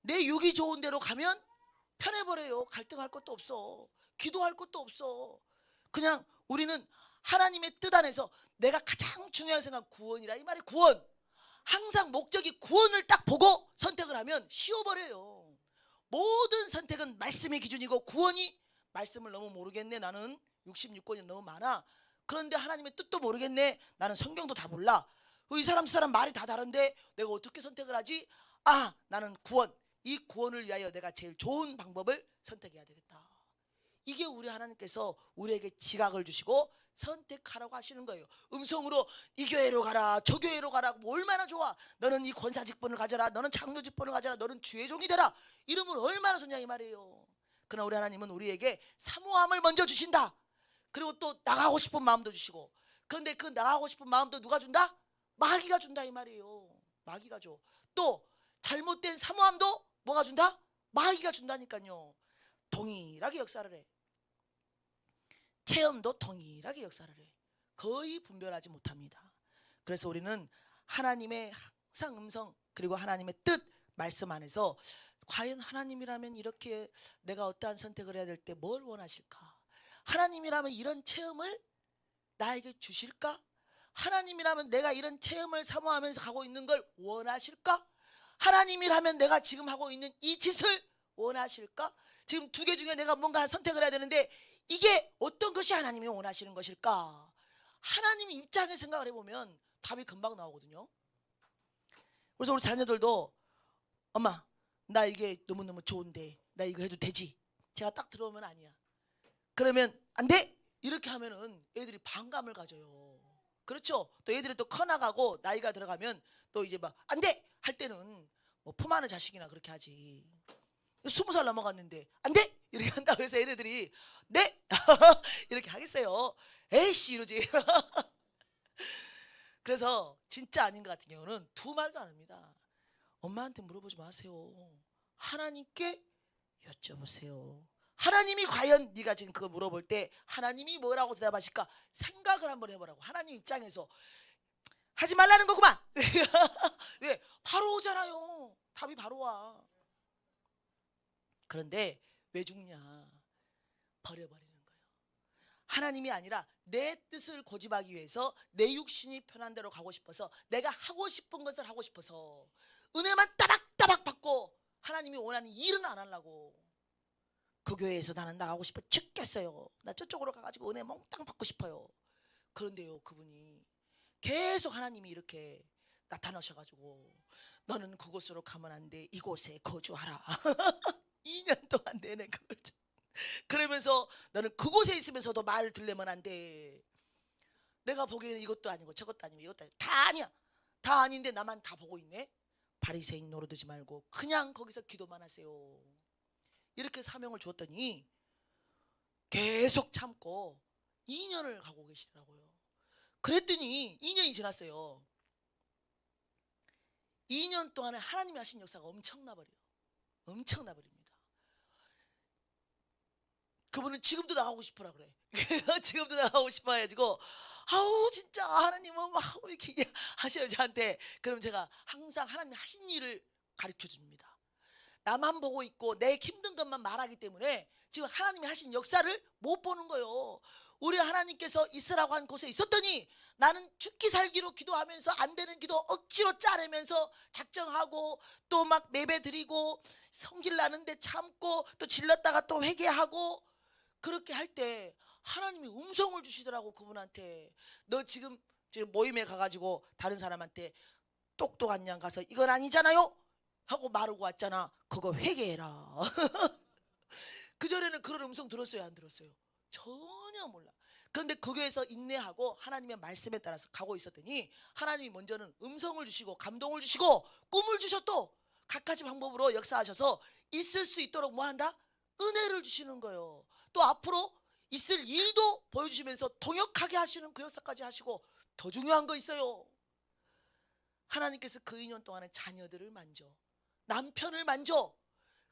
A: 내 육이 좋은 대로 가면 편해버려요. 갈등할 것도 없어. 기도할 것도 없어. 그냥 우리는 하나님의 뜻 안에서 내가 가장 중요한 생각 구원이라 이 말이 구원. 항상 목적이 구원을 딱 보고 선택을 하면 쉬워버려요. 모든 선택은 말씀의 기준이고 구원이 말씀을 너무 모르겠네. 나는 66권이 너무 많아. 그런데 하나님의 뜻도 모르겠네. 나는 성경도 다 몰라. 이 사람 저 사람 말이 다 다른데 내가 어떻게 선택을 하지? 아, 나는 구원. 이 구원을 위하여 내가 제일 좋은 방법을 선택해야 되겠다. 이게 우리 하나님께서 우리에게 지각을 주시고 선택하라고 하시는 거예요. 음성으로 이 교회로 가라 저 교회로 가라 뭐 얼마나 좋아. 너는 이 권사 직분을 가져라. 너는 장로 직분을 가져라. 너는 주의 종이 되라. 이러면 얼마나 좋냐 이 말이에요. 그러나 우리 하나님은 우리에게 사모함을 먼저 주신다. 그리고 또 나가고 싶은 마음도 주시고. 그런데 그 나가고 싶은 마음도 누가 준다? 마귀가 준다 이 말이에요. 마귀가 줘. 또 잘못된 사모함도 뭐가 준다? 마귀가 준다니까요. 동일하게 역사를 해. 체험도 동일하게 역사를 해. 거의 분별하지 못합니다. 그래서 우리는 하나님의 항상 음성 그리고 하나님의 뜻 말씀 안에서 과연 하나님이라면 이렇게 내가 어떠한 선택을 해야 될 때 뭘 원하실까? 하나님이라면 이런 체험을 나에게 주실까? 하나님이라면 내가 이런 체험을 사모하면서 가고 있는 걸 원하실까? 하나님이라면 내가 지금 하고 있는 이 짓을 원하실까? 지금 두 개 중에 내가 뭔가 선택을 해야 되는데 이게 어떤 것이 하나님이 원하시는 것일까? 하나님 입장에 생각을 해보면 답이 금방 나오거든요. 그래서 우리 자녀들도 엄마 나 이게 너무너무 좋은데 나 이거 해도 되지? 제가 딱 들어오면 아니야. 그러면 안 돼! 이렇게 하면은 애들이 반감을 가져요. 그렇죠? 또 애들이 또 커나가고 나이가 들어가면 또 이제 막 안 돼! 할 때는 뭐 품 많은 자식이나 그렇게 하지. 20살 넘어갔는데 안 돼! 이렇게 한다고 해서 애들이 네! 이렇게 하겠어요. 에이씨 이러지. 그래서 진짜 아닌 것 같은 경우는 두 말도 안 합니다. 엄마한테 물어보지 마세요. 하나님께 여쭤보세요. 하나님이 과연 네가 지금 그거 물어볼 때 하나님이 뭐라고 대답하실까 생각을 한번 해보라고. 하나님 입장에서 하지 말라는 거구만. 왜? 바로 오잖아요. 답이 바로 와. 그런데 왜 죽냐? 버려버리는 거예요. 하나님이 아니라 내 뜻을 고집하기 위해서 내 육신이 편한 대로 가고 싶어서 내가 하고 싶은 것을 하고 싶어서 은혜만 따박따박 받고 하나님이 원하는 일은 안 하려고. 그 교회에서 나는 나가고 싶어 죽겠어요. 나 저쪽으로 가가지고 은혜 몽땅 받고 싶어요. 그런데요 그분이 계속 하나님이 이렇게 나타나셔가지고 너는 그곳으로 가면 안 돼. 이곳에 거주하라. 2년 동안 내내 그걸 그러면서 너는 그곳에 있으면서도 말을 들려면 안 돼. 내가 보기에는 이것도 아니고 저것도 아니고 이것도 아니고 다 아니야. 다 아닌데 나만 다 보고 있네. 바리새인 노릇하지 말고 그냥 거기서 기도만 하세요. 이렇게 사명을 줬더니 계속 참고 2년을 가고 계시더라고요. 그랬더니 2년이 지났어요. 2년 동안에 하나님이 하신 역사가 엄청나버려요. 엄청나버립니다. 그분은 지금도 나가고 싶으라 그래. 지금도 나가고 싶어 해가지고 아우 진짜 하나님은 막 이렇게 하셔요 저한테. 그럼 제가 항상 하나님 하신 일을 가르쳐 줍니다. 나만 보고 있고 내 힘든 것만 말하기 때문에 지금 하나님이 하신 역사를 못 보는 거예요. 우리 하나님께서 있으라고 한 곳에 있었더니 나는 죽기 살기로 기도하면서 안 되는 기도 억지로 짜내면서 작정하고 또 막 예배 드리고 성질 나는데 참고 또 질렀다가 또 회개하고 그렇게 할 때 하나님이 음성을 주시더라고. 그분한테 너 지금 모임에 가가지고 다른 사람한테 똑똑한 양 가서 이건 아니잖아요 하고 말하고 왔잖아. 그거 회개해라. 그전에는 그런 음성 들었어요 안 들었어요? 전혀 몰라. 그런데 그 교회에서 인내하고 하나님의 말씀에 따라서 가고 있었더니 하나님이 먼저는 음성을 주시고 감동을 주시고 꿈을 주셨고 갖가지 방법으로 역사하셔서 있을 수 있도록 뭐한다? 은혜를 주시는 거예요. 또 앞으로 있을 일도 보여주시면서 통역하게 하시는 그 역사까지 하시고 더 중요한 거 있어요. 하나님께서 그 2년 동안에 자녀들을 만져 남편을 만져.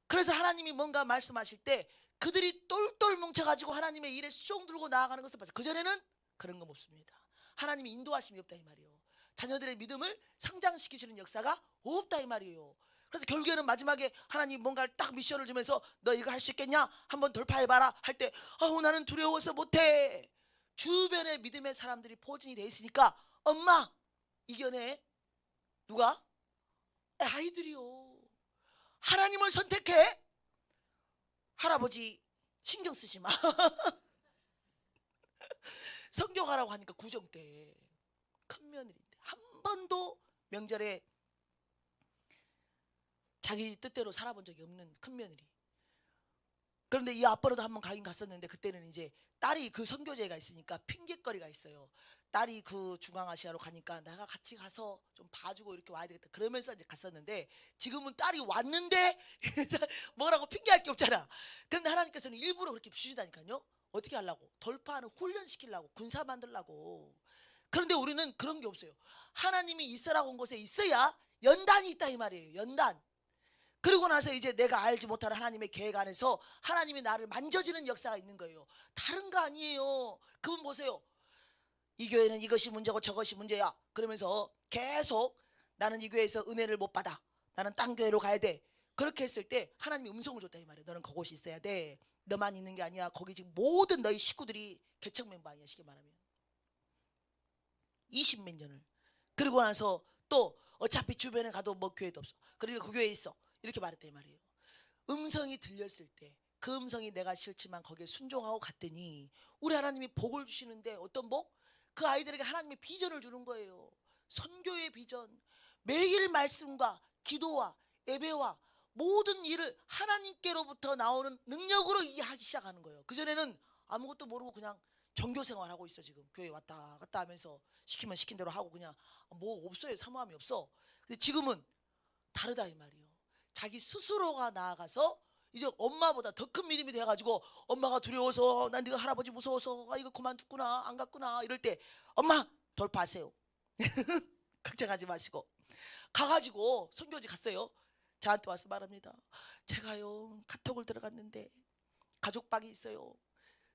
A: 그래서 하나님이 뭔가 말씀하실 때 그들이 똘똘 뭉쳐가지고 하나님의 일에 쏙 들고 나아가는 것을 봤어요. 그전에는 그런 건 없습니다. 하나님이 인도하심이 없다 이 말이에요. 자녀들의 믿음을 성장시키시는 역사가 없다 이 말이에요. 그래서 결국에는 마지막에 하나님 뭔가를 딱 미션을 주면서 너 이거 할 수 있겠냐? 한번 돌파해봐라 할 때 아우 나는 두려워서 못해. 주변에 믿음의 사람들이 포진이 돼 있으니까 엄마 이겨내. 누가? 아이들이요. 하나님을 선택해. 할아버지 신경 쓰지 마. 성교 가라고 하니까 구정 때 큰 며느리인데 한 번도 명절에 자기 뜻대로 살아본 적이 없는 큰 며느리. 그런데 이 아빠로도 한번 가긴 갔었는데 그때는 이제 딸이 그 선교제가 있으니까 핑계거리가 있어요. 딸이 그 중앙아시아로 가니까 내가 같이 가서 좀 봐주고 이렇게 와야 되겠다 그러면서 이제 갔었는데, 지금은 딸이 왔는데 뭐라고 핑계할 게 없잖아. 그런데 하나님께서는 일부러 그렇게 주시다니까요. 어떻게 하려고? 돌파하는 훈련시키려고, 군사 만들려고. 그런데 우리는 그런 게 없어요. 하나님이 있으라고 온 곳에 있어야 연단이 있다 이 말이에요. 연단. 그리고 나서 이제 내가 알지 못하는 하나님의 계획 안에서 하나님이 나를 만져주는 역사가 있는 거예요. 다른 거 아니에요. 그분 보세요. 이 교회는 이것이 문제고 저것이 문제야 그러면서 계속 나는 이 교회에서 은혜를 못 받아, 나는 딴 교회로 가야 돼. 그렇게 했을 때 하나님이 음성을 줬다 이 말이에요. 너는 그곳이 있어야 돼. 너만 있는 게 아니야. 거기 지금 모든 너희 식구들이 개척 멤버 아니야. 쉽게 말하면 20몇 년을. 그리고 나서 또 어차피 주변에 가도 뭐 교회도 없어. 그러니까 그 교회에 있어. 이렇게 말했다 이 말이에요. 음성이 들렸을 때 그 음성이 내가 싫지만 거기에 순종하고 갔더니 우리 하나님이 복을 주시는데, 어떤 복? 그 아이들에게 하나님의 비전을 주는 거예요. 선교의 비전. 매일 말씀과 기도와 예배와 모든 일을 하나님께로부터 나오는 능력으로 이해하기 시작하는 거예요. 그전에는 아무것도 모르고 그냥 종교 생활하고 있어. 지금 교회 왔다 갔다 하면서 시키면 시킨 대로 하고 그냥 뭐 없어요. 사모함이 없어. 근데 지금은 다르다 이 말이에요. 자기 스스로가 나아가서 이제 엄마보다 더 큰 믿음이 돼가지고, 엄마가 두려워서 난 네가 할아버지 무서워서 이거 그만뒀구나 안 갔구나 이럴 때 엄마 돌파하세요. 걱정하지 마시고 가가지고 선교지 갔어요. 저한테 와서 말합니다. 제가요 카톡을 들어갔는데 가족방이 있어요.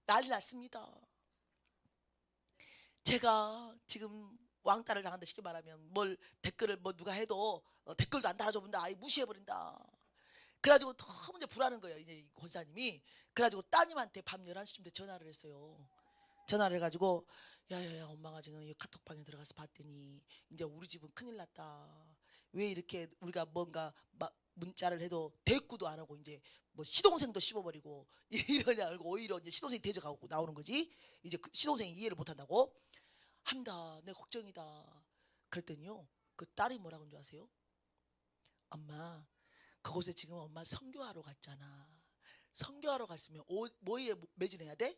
A: 난리 났습니다. 제가 지금 왕따를 당한다 쉽게 말하면, 뭘 댓글을 뭐 누가 해도 댓글도 안 달아줘 본다. 아예 무시해버린다. 그래가지고 너무 이제 불안한 거예요. 이제 권사님이. 그래가지고 따님한테 밤 11시쯤 때 전화를 했어요. 전화를 해가지고 야야야 엄마가 지금 이 카톡방에 들어가서 봤더니 이제 우리 집은 큰일 났다. 왜 이렇게 우리가 뭔가 문자를 해도 대꾸도 안 하고 이제 뭐 시동생도 씹어버리고 이러냐. 알고 오히려 이제 시동생이 대적하고 나오는 거지. 이제 그 시동생이 이해를 못한다고 한다. 내 걱정이다. 그랬더니요 그 딸이 뭐라고 한 줄 아세요? 엄마 그곳에 지금 엄마 선교하러 갔잖아. 선교하러 갔으면 뭐에 매진해야 돼?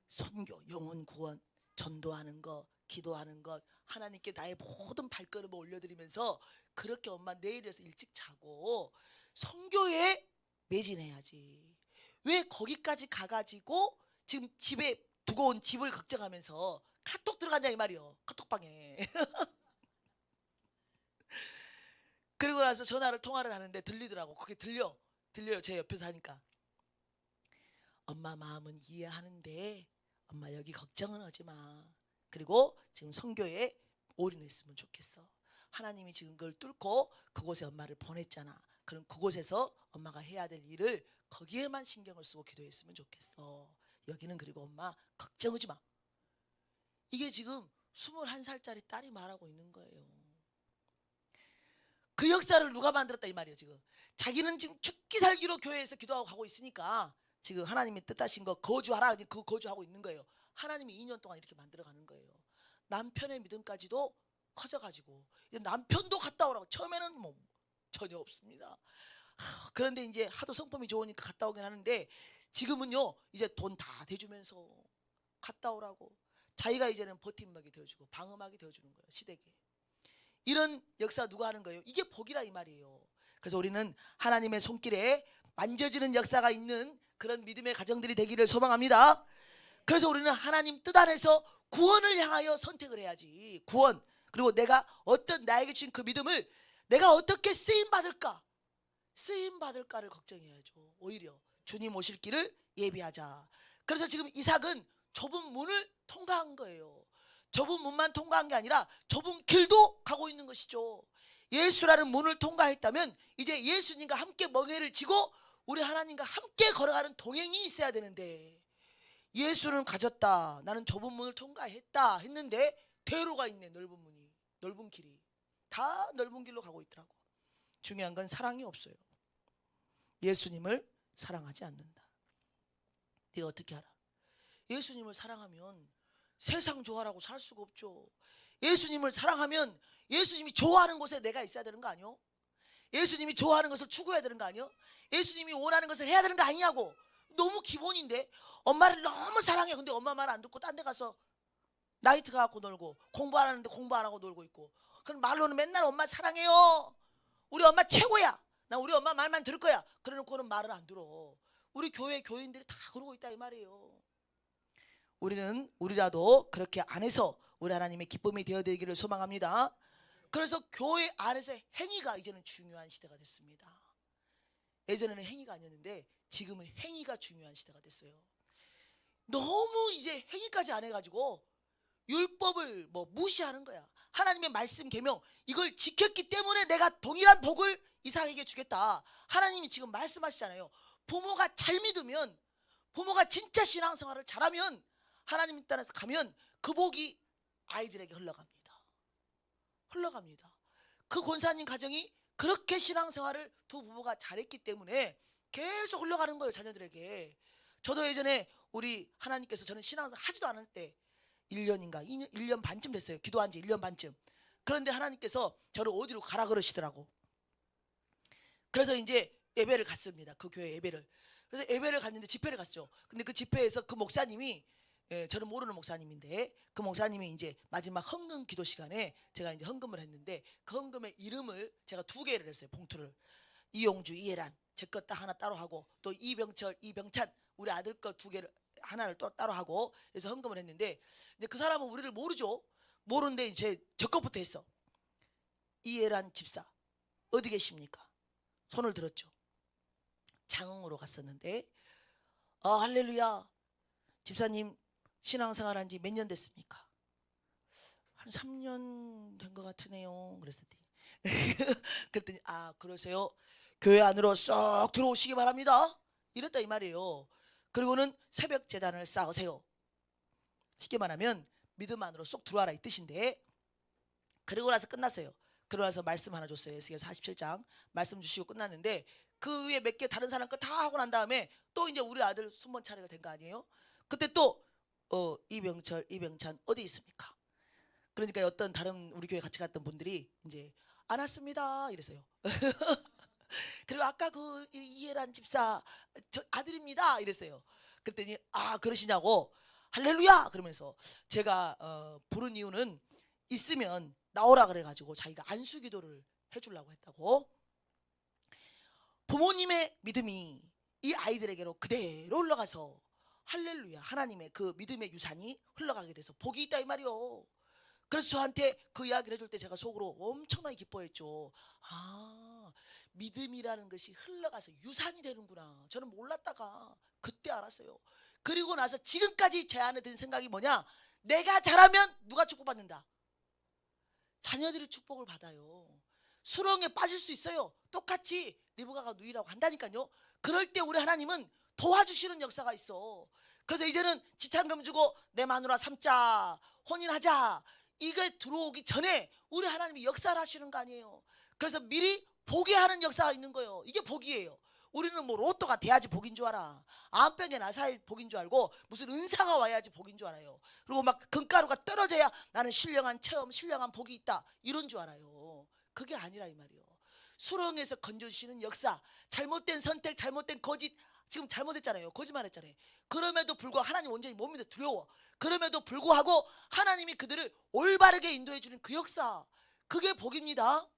A: 선교, 영혼 구원, 전도하는 것, 기도하는 것, 하나님께 나의 모든 발걸음을 올려드리면서 그렇게 엄마 내일에서 일찍 자고 선교에 매진해야지. 왜 거기까지 가가지고 지금 집에 두고 온 집을 걱정하면서 카톡 들어갔냐 이 말이요. 카톡방에. 그리고 나서 통화를 하는데 들리더라고. 그게 들려요. 제 옆에서 하니까. 엄마 마음은 이해하는데 엄마 여기 걱정은 하지 마. 그리고 지금 선교에 올인했으면 좋겠어. 하나님이 지금 그걸 뚫고 그곳에 엄마를 보냈잖아. 그럼 그곳에서 엄마가 해야 될 일을 거기에만 신경을 쓰고 기도했으면 좋겠어. 여기는 그리고 엄마 걱정하지 마. 이게 지금 21살짜리 딸이 말하고 있는 거예요. 그 역사를 누가 만들었다 이 말이에요. 지금 자기는 지금 죽기 살기로 교회에서 기도하고 가고 있으니까 지금 하나님이 뜻하신 거 거주하라, 그 거주하고 있는 거예요. 하나님이 2년 동안 이렇게 만들어가는 거예요. 남편의 믿음까지도 커져가지고 이제 남편도 갔다 오라고. 처음에는 뭐 전혀 없습니다. 그런데 이제 하도 성품이 좋으니까 갔다 오긴 하는데 지금은요 이제 돈 다 대주면서 갔다 오라고. 자기가 이제는 버팀목이 되어주고 방음막이 되어주는 거예요. 시댁에. 이런 역사 누가 하는 거예요? 이게 복이라 이 말이에요. 그래서 우리는 하나님의 손길에 만져지는 역사가 있는 그런 믿음의 가정들이 되기를 소망합니다. 그래서 우리는 하나님 뜻 안에서 구원을 향하여 선택을 해야지. 구원. 그리고 내가 나에게 주신 그 믿음을 내가 어떻게 쓰임 받을까? 쓰임 받을까를 걱정해야죠. 오히려 주님 오실 길을 예비하자. 그래서 지금 이삭은 좁은 문을 통과한 거예요. 좁은 문만 통과한 게 아니라 좁은 길도 가고 있는 것이죠. 예수라는 문을 통과했다면 이제 예수님과 함께 멍에를 지고 우리 하나님과 함께 걸어가는 동행이 있어야 되는데 예수는 가졌다. 나는 좁은 문을 통과했다 했는데 대로가 있네. 넓은 문이, 넓은 길이. 다 넓은 길로 가고 있더라고. 중요한 건 사랑이 없어요. 예수님을 사랑하지 않는다. 네가 어떻게 알아? 예수님을 사랑하면 세상 좋아라고 살 수가 없죠. 예수님을 사랑하면 예수님이 좋아하는 곳에 내가 있어야 되는 거 아니요? 예수님이 좋아하는 것을 추구해야 되는 거 아니요? 예수님이 원하는 것을 해야 되는 거 아니냐고. 너무 기본인데. 엄마를 너무 사랑해. 근데 엄마 말 안 듣고 딴 데 가서 나이트 가고 놀고, 공부 안 하는데 공부 안 하고 놀고 있고, 그럼 말로는 맨날 엄마 사랑해요, 우리 엄마 최고야, 나 우리 엄마 말만 들을 거야, 그래놓고는 말을 안 들어. 우리 교회 교인들이 다 그러고 있다 이 말이에요. 우리라도 그렇게 안 해서 우리 하나님의 기쁨이 되어되기를 소망합니다. 그래서 교회 안에서 행위가 이제는 중요한 시대가 됐습니다. 예전에는 행위가 아니었는데 지금은 행위가 중요한 시대가 됐어요. 너무 이제 행위까지 안 해가지고 율법을 뭐 무시하는 거야. 하나님의 말씀 계명 이걸 지켰기 때문에 내가 동일한 복을 이삭에게 주겠다. 하나님이 지금 말씀하시잖아요. 부모가 잘 믿으면, 부모가 진짜 신앙생활을 잘하면, 하나님 따라서 가면 그 복이 아이들에게 흘러갑니다. 그 권사님 가정이 그렇게 신앙생활을 두 부모가 잘했기 때문에 계속 흘러가는 거예요, 자녀들에게. 저도 예전에 우리 하나님께서, 저는 신앙생활 하지도 않을 때 1년인가 2년, 1년 반쯤 됐어요. 기도한 지 1년 반쯤. 그런데 하나님께서 저를 어디로 가라 그러시더라고. 그래서 이제 예배를 갔습니다. 그 교회 예배를. 그래서 예배를 갔는데 집회를 갔죠. 근데 그 집회에서 그 목사님이, 저는 모르는 목사님인데 그 목사님이 이제 마지막 헌금 기도 시간에 제가 이제 헌금을 했는데 그 헌금의 이름을 제가 2개를 했어요. 봉투를. 이용주, 이해란 제 것 딱 하나 따로 하고, 또 이병철, 이병찬 우리 아들 것 2개를 하나를 또 따로 하고 해서 헌금을 했는데, 이제 그 사람은 우리를 모르죠. 모르는데 저 것부터 했어. 이해란 집사 어디 계십니까? 손을 들었죠. 장흥으로 갔었는데, 할렐루야, 집사님 신앙생활 한 지 몇 년 됐습니까? 한 3년 된 것 같으네요. 그랬더니 그랬더니 그러세요? 교회 안으로 쏙 들어오시기 바랍니다, 이랬다 이 말이에요. 그리고는 새벽 제단을 쌓으세요. 쉽게 말하면 믿음 안으로 쏙 들어와라 이 뜻인데, 그리고 나서 끝났어요. 그러고 나서 말씀 하나 줬어요. 에스겔 47장 말씀 주시고 끝났는데, 그 위에 몇 개 다른 사람 거 다 하고 난 다음에 또 이제 우리 아들 순번 차례가 된 거 아니에요? 그때 또 이병철, 이병찬 어디 있습니까? 그러니까 어떤 다른 우리 교회 같이 갔던 분들이 이제 안 왔습니다 이랬어요. 그리고 아까 그 이해란 집사 저 아들입니다 이랬어요. 그랬더니 그러시냐고, 할렐루야 그러면서 제가 부른 이유는 있으면 나오라 그래가지고 자기가 안수기도를 해주려고 했다고. 부모님의 믿음이 이 아이들에게로 그대로 흘러가서 할렐루야, 하나님의 그 믿음의 유산이 흘러가게 돼서 복이 있다 이 말이요. 그래서 저한테 그 이야기를 해줄 때 제가 속으로 엄청나게 기뻐했죠. 믿음이라는 것이 흘러가서 유산이 되는구나. 저는 몰랐다가 그때 알았어요. 그리고 나서 지금까지 제 안에 든 생각이 뭐냐, 내가 잘하면 누가 축복받는다? 자녀들이 축복을 받아요. 수렁에 빠질 수 있어요. 똑같이 리브가가 누이라고 한다니까요. 그럴 때 우리 하나님은 도와주시는 역사가 있어. 그래서 이제는 지참금 주고 내 마누라 삼자, 혼인하자, 이게 들어오기 전에 우리 하나님이 역사를 하시는 거 아니에요. 그래서 미리 보게 하는 역사가 있는 거예요. 이게 복이에요. 우리는 뭐 로또가 돼야지 복인 줄 알아. 암병에 나사일 복인 줄 알고, 무슨 은사가 와야지 복인 줄 알아요. 그리고 막 금가루가 떨어져야 나는 신령한 체험, 신령한 복이 있다, 이런 줄 알아요. 그게 아니라 이 말이에요. 수렁에서 건져주시는 역사, 잘못된 선택, 잘못된 거짓, 지금 잘못했잖아요. 거짓말했잖아요. 그럼에도 불구하고 하나님 온전히 못 믿어, 두려워. 그럼에도 불구하고 하나님이 그들을 올바르게 인도해 주는 그 역사, 그게 복입니다.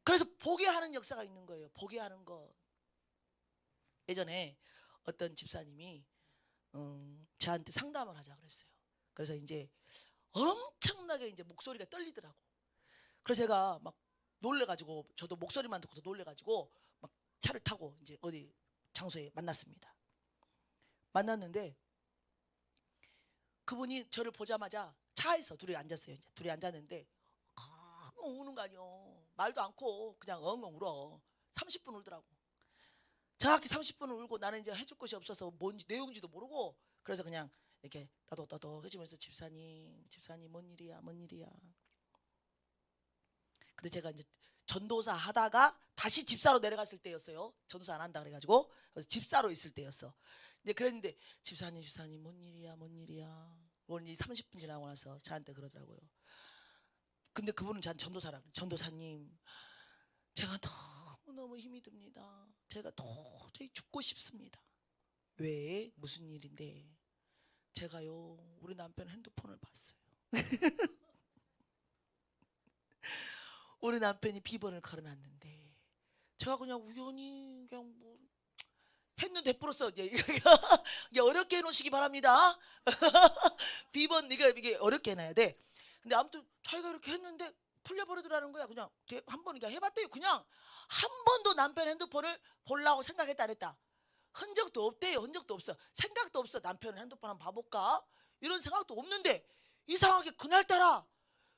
A: 그래서 보게 하는 역사가 있는 거예요. 보게 하는 것. 예전에 어떤 집사님이 저한테 상담을 하자 그랬어요. 그래서 이제 엄청나게 이제 목소리가 떨리더라고. 그래서 제가 막 놀래가지고, 저도 목소리만 듣고도 놀래가지고 막 차를 타고 이제 어디 장소에 만났습니다. 만났는데 그분이 저를 보자마자 차에서 둘이 앉았어요. 이제 둘이 앉았는데 우는 거 아니요. 말도 않고 그냥 엉엉 울어. 30분 울더라고. 정확히 30분을 울고, 나는 이제 해줄 것이 없어서 뭔지 내용인지도 모르고 그래서 그냥 이렇게 따독따독 해주면서 집사님 뭔 일이야 뭔 일이야. 근데 제가 이제 전도사 하다가 다시 집사로 내려갔을 때였어요. 전도사 안 한다 그래가지고 그래서 집사로 있을 때였어. 근데 그랬는데 집사님 뭔 일이야 뭔 일이야. 오늘 30분 지나고 나서 저한테 그러더라고요. 근데 그분은 저한테 전도사라 그래. 전도사님 제가 너무너무 힘이 듭니다. 제가 도저히 죽고 싶습니다. 왜? 무슨 일인데? 제가요 우리 남편 핸드폰을 봤어요. 우리 남편이 비번을 걸어놨는데 제가 그냥 우연히 그냥 뭐 했는데 풀었어. 이제 이게 어렵게 해놓으시기 바랍니다. 비번 이게 어렵게 해놔야 돼. 근데 아무튼 자기가 이렇게 했는데 풀려버리더라는 거야. 그냥 한 번 그냥 해봤대요. 그냥 한 번도 남편 핸드폰을 보려고 생각했다 안 했다. 흔적도 없대요. 흔적도 없어. 생각도 없어. 남편 핸드폰 한번 봐볼까? 이런 생각도 없는데 이상하게 그날따라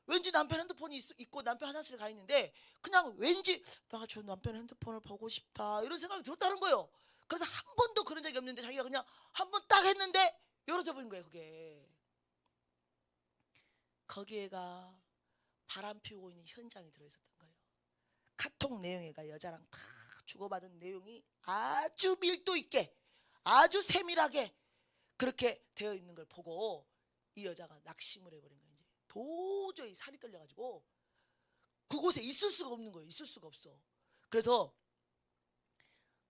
A: 왠지 남편 핸드폰이 있고 남편 화장실에 가 있는데 그냥 왠지 내가 저 남편 핸드폰을 보고 싶다 이런 생각이 들었다는 거예요. 그래서 한 번도 그런 적이 없는데 자기가 그냥 한 번 딱 했는데 열어져 버린 거예요. 그게 거기에가 바람 피우고 있는 현장이 들어있었던 거예요. 카톡 내용에가 여자랑 다 주고받은 내용이 아주 밀도 있게 아주 세밀하게 그렇게 되어 있는 걸 보고 이 여자가 낙심을 해버린 거예요. 이제 도저히 살이 떨려가지고 그곳에 있을 수가 없는 거예요. 있을 수가 없어. 그래서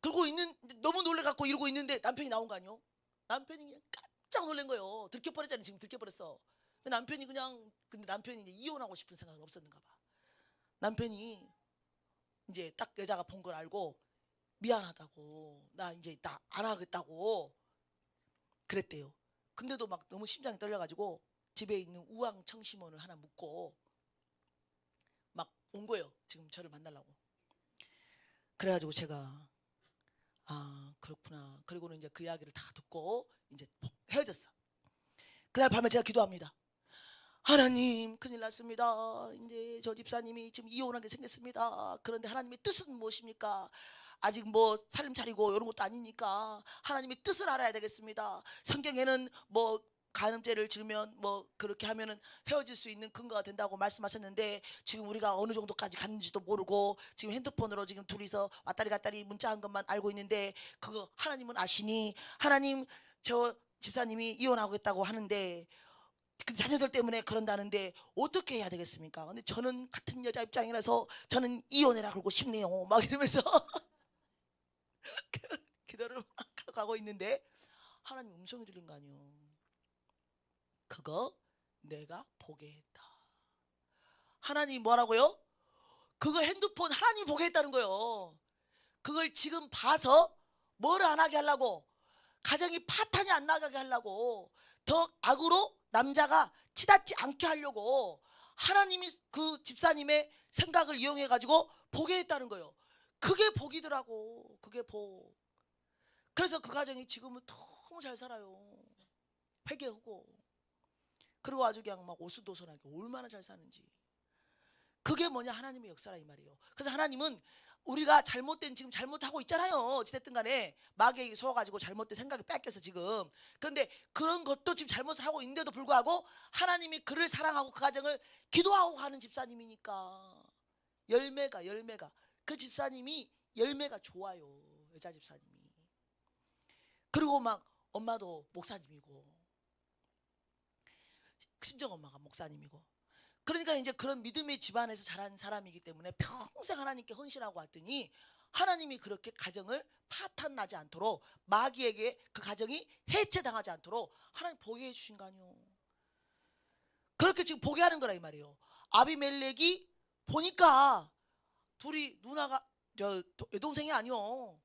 A: 그러고 있는 너무 놀래갖고 이러고 있는데 남편이 나온 거 아니요? 남편이 그냥 깜짝 놀란 거예요. 들켜버렸잖아요. 지금 들켜버렸어. 남편이 그냥 근데 남편이 이제 이혼하고 싶은 생각은 없었는가 봐. 남편이 이제 딱 여자가 본 걸 알고 미안하다고 나 이제 나 안 하겠다고 그랬대요. 근데도 막 너무 심장이 떨려가지고 집에 있는 우황청심원을 하나 묻고 막 온 거예요. 지금 저를 만나려고. 그래가지고 제가 아 그렇구나. 그리고는 이제 그 이야기를 다 듣고 이제 헤어졌어. 그날 밤에 제가 기도합니다. 하나님 큰일 났습니다. 이제 저 집사님이 지금 이혼하게 생겼습니다. 그런데 하나님의 뜻은 무엇입니까? 아직 뭐 살림 차리고 이런 것도 아니니까 하나님의 뜻을 알아야 되겠습니다. 성경에는 뭐 간음죄를 지르면 뭐 그렇게 하면은 헤어질 수 있는 근거가 된다고 말씀하셨는데 지금 우리가 어느 정도까지 갔는지도 모르고 지금 핸드폰으로 지금 둘이서 왔다리 갔다리 문자한 것만 알고 있는데 그거 하나님은 아시니 하나님 저 집사님이 이혼하겠다고 하는데 그 자녀들 때문에 그런다는데 어떻게 해야 되겠습니까? 근데 저는 같은 여자 입장이라서 저는 이혼해라 그러고 싶네요. 막 이러면서 기도를 막 가고 있는데 하나님 음성이 들린 거 아니에요. 그거 내가 보게 했다. 하나님이 뭐라고요? 그거 핸드폰 하나님이 보게 했다는 거예요. 그걸 지금 봐서 뭐를 안 하게 하려고 가정이 파탄이 안 나가게 하려고 더 악으로 남자가 치닫지 않게 하려고 하나님이 그 집사님의 생각을 이용해 가지고 보게 했다는 거예요. 그게 복이더라고. 그게 복. 그래서 그 가정이 지금은 너무 잘 살아요. 회개하고 그리고 아주 그냥 막 오순도순하게 얼마나 잘 사는지. 그게 뭐냐 하나님의 역사라 이 말이에요. 그래서 하나님은 우리가 잘못된 지금 잘못하고 있잖아요. 어찌됐든 간에 마귀에게 속아가지고 잘못된 생각이 뺏겨서 지금. 그런데 그런 것도 지금 잘못을 하고 있는데도 불구하고 하나님이 그를 사랑하고 그 가정을 기도하고 가는 집사님이니까 열매가 그 집사님이 열매가 좋아요. 여자 집사님이. 그리고 막 엄마도 목사님이고 친정 엄마가 목사님이고 그러니까 이제 그런 믿음의 집안에서 자란 사람이기 때문에 평생 하나님께 헌신하고 왔더니 하나님이 그렇게 가정을 파탄 나지 않도록 마귀에게 그 가정이 해체당하지 않도록 하나님 보게 해주신 거 아니요. 그렇게 지금 보게 하는 거라 이 말이에요. 아비멜렉이 보니까 둘이 누나가 저 여동생이 아니요.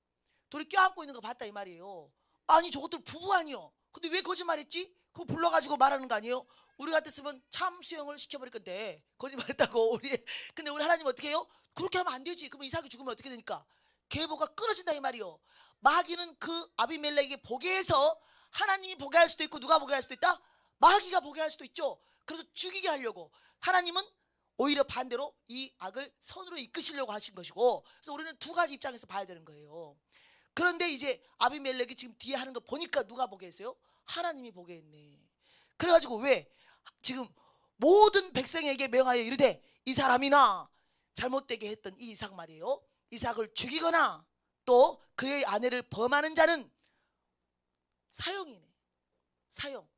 A: 둘이 껴안고 있는 거 봤다 이 말이에요. 아니 저것들 부부 아니요. 근데 왜 거짓말했지? 그거 불러가지고 말하는 거 아니에요? 우리 같았으면 참 수영을 시켜버릴 건데 거짓말했다고 우리. 근데 우리 하나님 어떻게 해요? 그렇게 하면 안 되지. 그러면 이삭이 죽으면 어떻게 되니까? 계보가 끊어진다 이 말이요. 마귀는 그 아비멜렉에게 보게 해서 하나님이 보게 할 수도 있고 누가 보게 할 수도 있다? 마귀가 보게 할 수도 있죠. 그래서 죽이게 하려고. 하나님은 오히려 반대로 이 악을 선으로 이끄시려고 하신 것이고. 그래서 우리는 두 가지 입장에서 봐야 되는 거예요. 그런데 이제 아비멜렉이 지금 뒤에 하는 거 보니까 누가 보게 했어요? 하나님이 보게 했네. 그래가지고 왜 지금 모든 백성에게 명하여 이르되 이 사람이나 잘못되게 했던 이 이삭 말이에요. 이삭을 죽이거나 또 그의 아내를 범하는 자는 사형이네. 사형.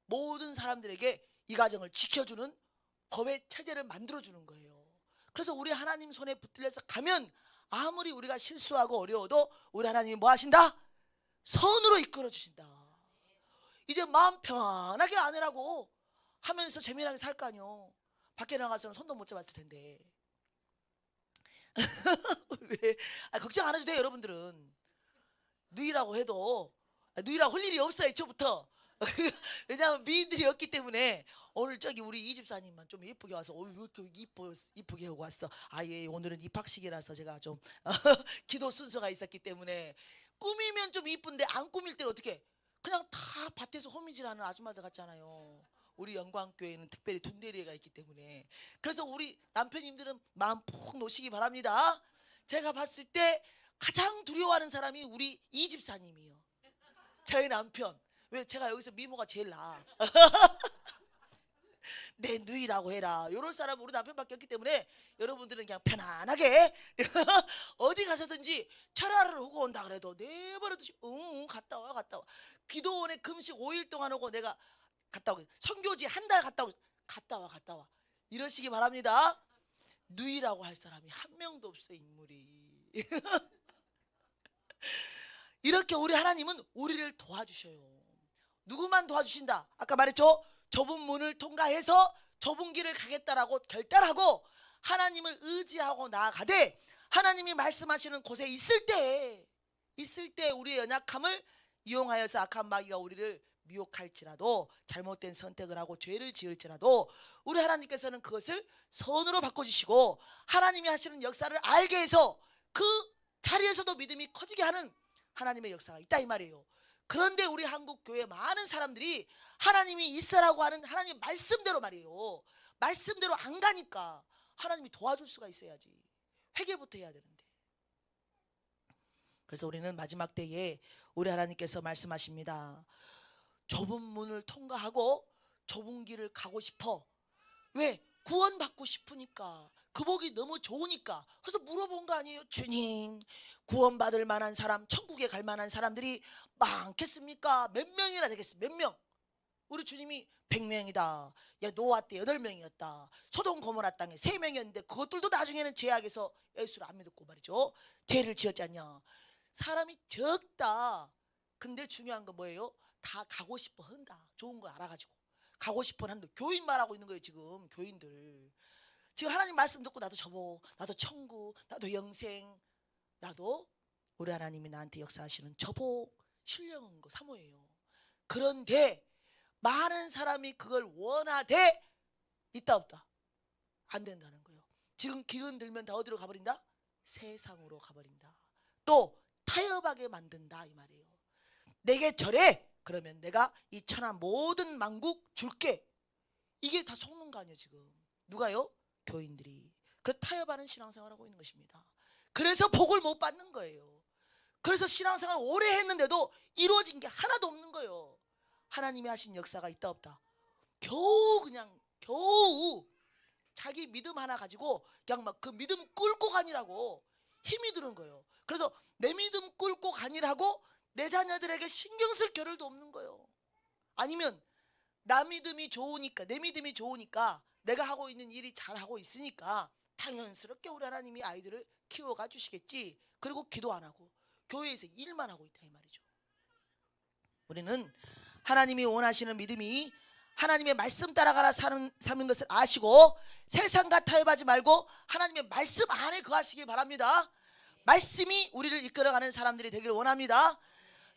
A: 모든 사람들에게 이 가정을 지켜주는 법의 체제를 만들어주는 거예요. 그래서 우리 하나님 손에 붙들려서 가면 아무리 우리가 실수하고 어려워도 우리 하나님이 뭐 하신다? 선으로 이끌어 주신다. 이제 마음 편하게 아내라고 하면서 재미나게 살 거 아니요. 밖에 나가서는 손도 못 잡았을 텐데. 왜? 걱정 안 해도 돼요. 여러분들은 누이라고 해도 누이라고 할 일이 없어요. 애초부터. 왜냐하면 미인들이 없기 때문에. 오늘 저기 우리 이 집사님만 좀 예쁘게 와서 왜 이렇게 이쁘게 하고 왔어. 예, 오늘은 입학식이라서 제가 좀 기도 순서가 있었기 때문에. 꾸미면 좀 이쁜데 안 꾸밀 때는 어떻게 그냥 다 밭에서 호미질하는 아줌마들 같잖아요. 우리 영광교회는 특별히 둔대리가 있기 때문에. 그래서 우리 남편님들은 마음 푹 놓으시기 바랍니다. 제가 봤을 때 가장 두려워하는 사람이 우리 이 집사님이요. 저희 남편. 왜? 제가 여기서 미모가 제일 나아. 내 누이라고 해라. 이런 사람 우리 남편밖에 없기 때문에 여러분들은 그냥 편안하게 어디 가서든지 철화를 하고 온다 그래도 내버려두시 응 갔다 와 갔다 와. 기도원에 금식 5일 동안 오고 내가 갔다 오고 선교지 한 달 갔다 오고 갔다 와 이러시기 바랍니다. 누이라고 할 사람이 한 명도 없어요. 인물이. 이렇게 우리 하나님은 우리를 도와주셔요. 누구만 도와주신다? 아까 말했죠. 좁은 문을 통과해서 좁은 길을 가겠다라고 결단하고 하나님을 의지하고 나아가되 하나님이 말씀하시는 곳에 있을 때 우리의 연약함을 이용하여서 악한 마귀가 우리를 미혹할지라도 잘못된 선택을 하고 죄를 지을지라도 우리 하나님께서는 그것을 선으로 바꿔주시고 하나님이 하시는 역사를 알게 해서 그 자리에서도 믿음이 커지게 하는 하나님의 역사가 있다 이 말이에요. 그런데 우리 한국 교회 많은 사람들이 하나님이 있으라고 하는 하나님의 말씀대로 말이에요. 말씀대로 안 가니까 하나님이 도와줄 수가 있어야지. 회개부터 해야 되는데. 그래서 우리는 마지막 때에 우리 하나님께서 말씀하십니다. 좁은 문을 통과하고 좁은 길을 가고 싶어. 왜? 구원받고 싶으니까. 그 복이 너무 좋으니까. 그래서 물어본 거 아니에요. 주님, 구원받을 만한 사람, 천국에 갈 만한 사람들이 많겠습니까? 몇 명이나 되겠습니까? 몇 명? 우리 주님이 100명이다. 야, 노아 때 8명이었다. 소돔 고모라 땅에 3명이었는데 그것들도 나중에는 죄악에서 예수를 안 믿었고 말이죠. 죄를 지었지 않냐. 사람이 적다. 근데 중요한 건 뭐예요? 다 가고 싶어 한다. 좋은 거 알아가지고 가고 싶어 한다. 교인 말하고 있는 거예요. 지금 교인들 지금 하나님 말씀 듣고 나도 저보, 나도 천국, 나도 영생, 나도 우리 하나님이 나한테 역사하시는 저복 신령한 거 사모예요. 그런데 많은 사람이 그걸 원하되 있다 없다 안 된다는 거예요. 지금 기운 들면 다 어디로 가버린다? 세상으로 가버린다. 또 타협하게 만든다 이 말이에요. 내게 절해. 그러면 내가 이 천하 모든 만국 줄게. 이게 다 속는 거 아니에요 지금. 누가요? 교인들이. 그 타협하는 신앙생활을 하고 있는 것입니다. 그래서 복을 못 받는 거예요. 그래서 신앙생활 오래 했는데도 이루어진 게 하나도 없는 거예요. 하나님이 하신 역사가 있다 없다. 겨우 자기 믿음 하나 가지고 그냥 막 그 믿음 꿇고 가니라고 힘이 드는 거예요. 그래서 내 믿음 꿇고 가니라고 내 자녀들에게 신경 쓸 겨를도 없는 거예요. 아니면 내 믿음이 좋으니까 내가 하고 있는 일이 잘하고 있으니까 당연스럽게 우리 하나님이 아이들을 키워가 주시겠지. 그리고 기도 안 하고 교회에서 일만 하고 있다 이 말이죠. 우리는 하나님이 원하시는 믿음이 하나님의 말씀 따라가라 사는 것을 아시고 세상과 타협하지 말고 하나님의 말씀 안에 거하시기 바랍니다. 말씀이 우리를 이끌어가는 사람들이 되기를 원합니다.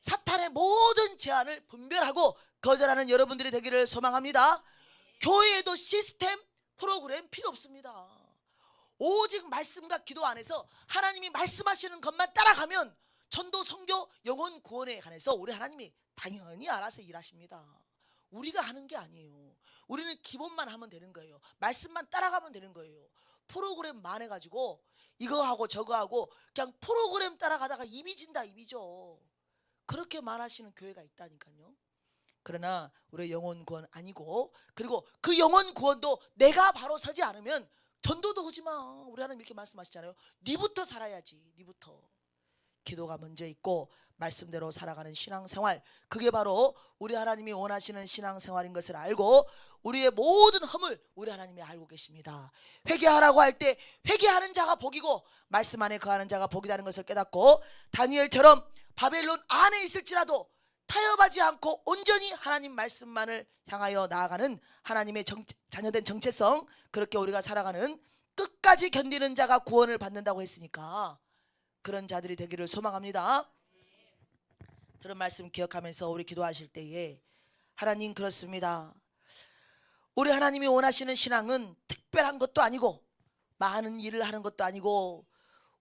A: 사탄의 모든 제안을 분별하고 거절하는 여러분들이 되기를 소망합니다. 교회에도 시스템, 프로그램 필요 없습니다. 오직 말씀과 기도 안에서 하나님이 말씀하시는 것만 따라가면 전도, 선교, 영혼 구원에 관해서 우리 하나님이 당연히 알아서 일하십니다. 우리가 하는 게 아니에요. 우리는 기본만 하면 되는 거예요. 말씀만 따라가면 되는 거예요. 프로그램만 해가지고 이거 하고 저거 하고 그냥 프로그램 따라가다가 이미 진다 이미죠. 그렇게 말하시는 교회가 있다니까요. 그러나 우리의 영혼 구원 아니고, 그리고 그 영혼 구원도 내가 바로 서지 않으면 전도도 하지 마. 우리 하나님 이렇게 말씀하시잖아요. 니부터 살아야지. 니부터. 기도가 먼저 있고 말씀대로 살아가는 신앙생활, 그게 바로 우리 하나님이 원하시는 신앙생활인 것을 알고 우리의 모든 허물 우리 하나님이 알고 계십니다. 회개하라고 할 때 회개하는 자가 복이고 말씀 안에 거하는 자가 복이라는 것을 깨닫고, 다니엘처럼 바벨론 안에 있을지라도 타협하지 않고 온전히 하나님 말씀만을 향하여 나아가는 하나님의 자녀된 정체성, 그렇게 우리가 살아가는, 끝까지 견디는 자가 구원을 받는다고 했으니까 그런 자들이 되기를 소망합니다. 그런 말씀 기억하면서 우리 기도하실 때에, 하나님 그렇습니다. 우리 하나님이 원하시는 신앙은 특별한 것도 아니고 많은 일을 하는 것도 아니고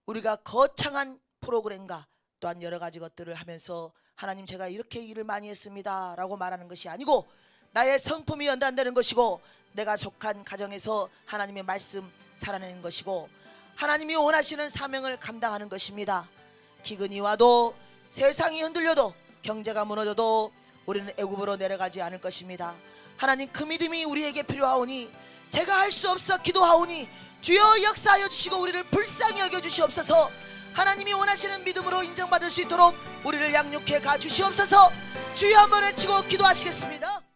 A: 우리가 거창한 프로그램과 또한 여러 가지 것들을 하면서 하나님 제가 이렇게 일을 많이 했습니다 라고 말하는 것이 아니고, 나의 성품이 연단되는 것이고 내가 속한 가정에서 하나님의 말씀 살아내는 것이고 하나님이 원하시는 사명을 감당하는 것입니다. 기근이 와도 세상이 흔들려도 경제가 무너져도 우리는 애굽으로 내려가지 않을 것입니다. 하나님 그 믿음이 우리에게 필요하오니 제가 할 수 없어 기도하오니 주여 역사하여 주시고 우리를 불쌍히 여겨 주시옵소서. 하나님이 원하시는 믿음으로 인정받을 수 있도록 우리를 양육해 가 주시옵소서. 주여 한번 외치고 기도하시겠습니다.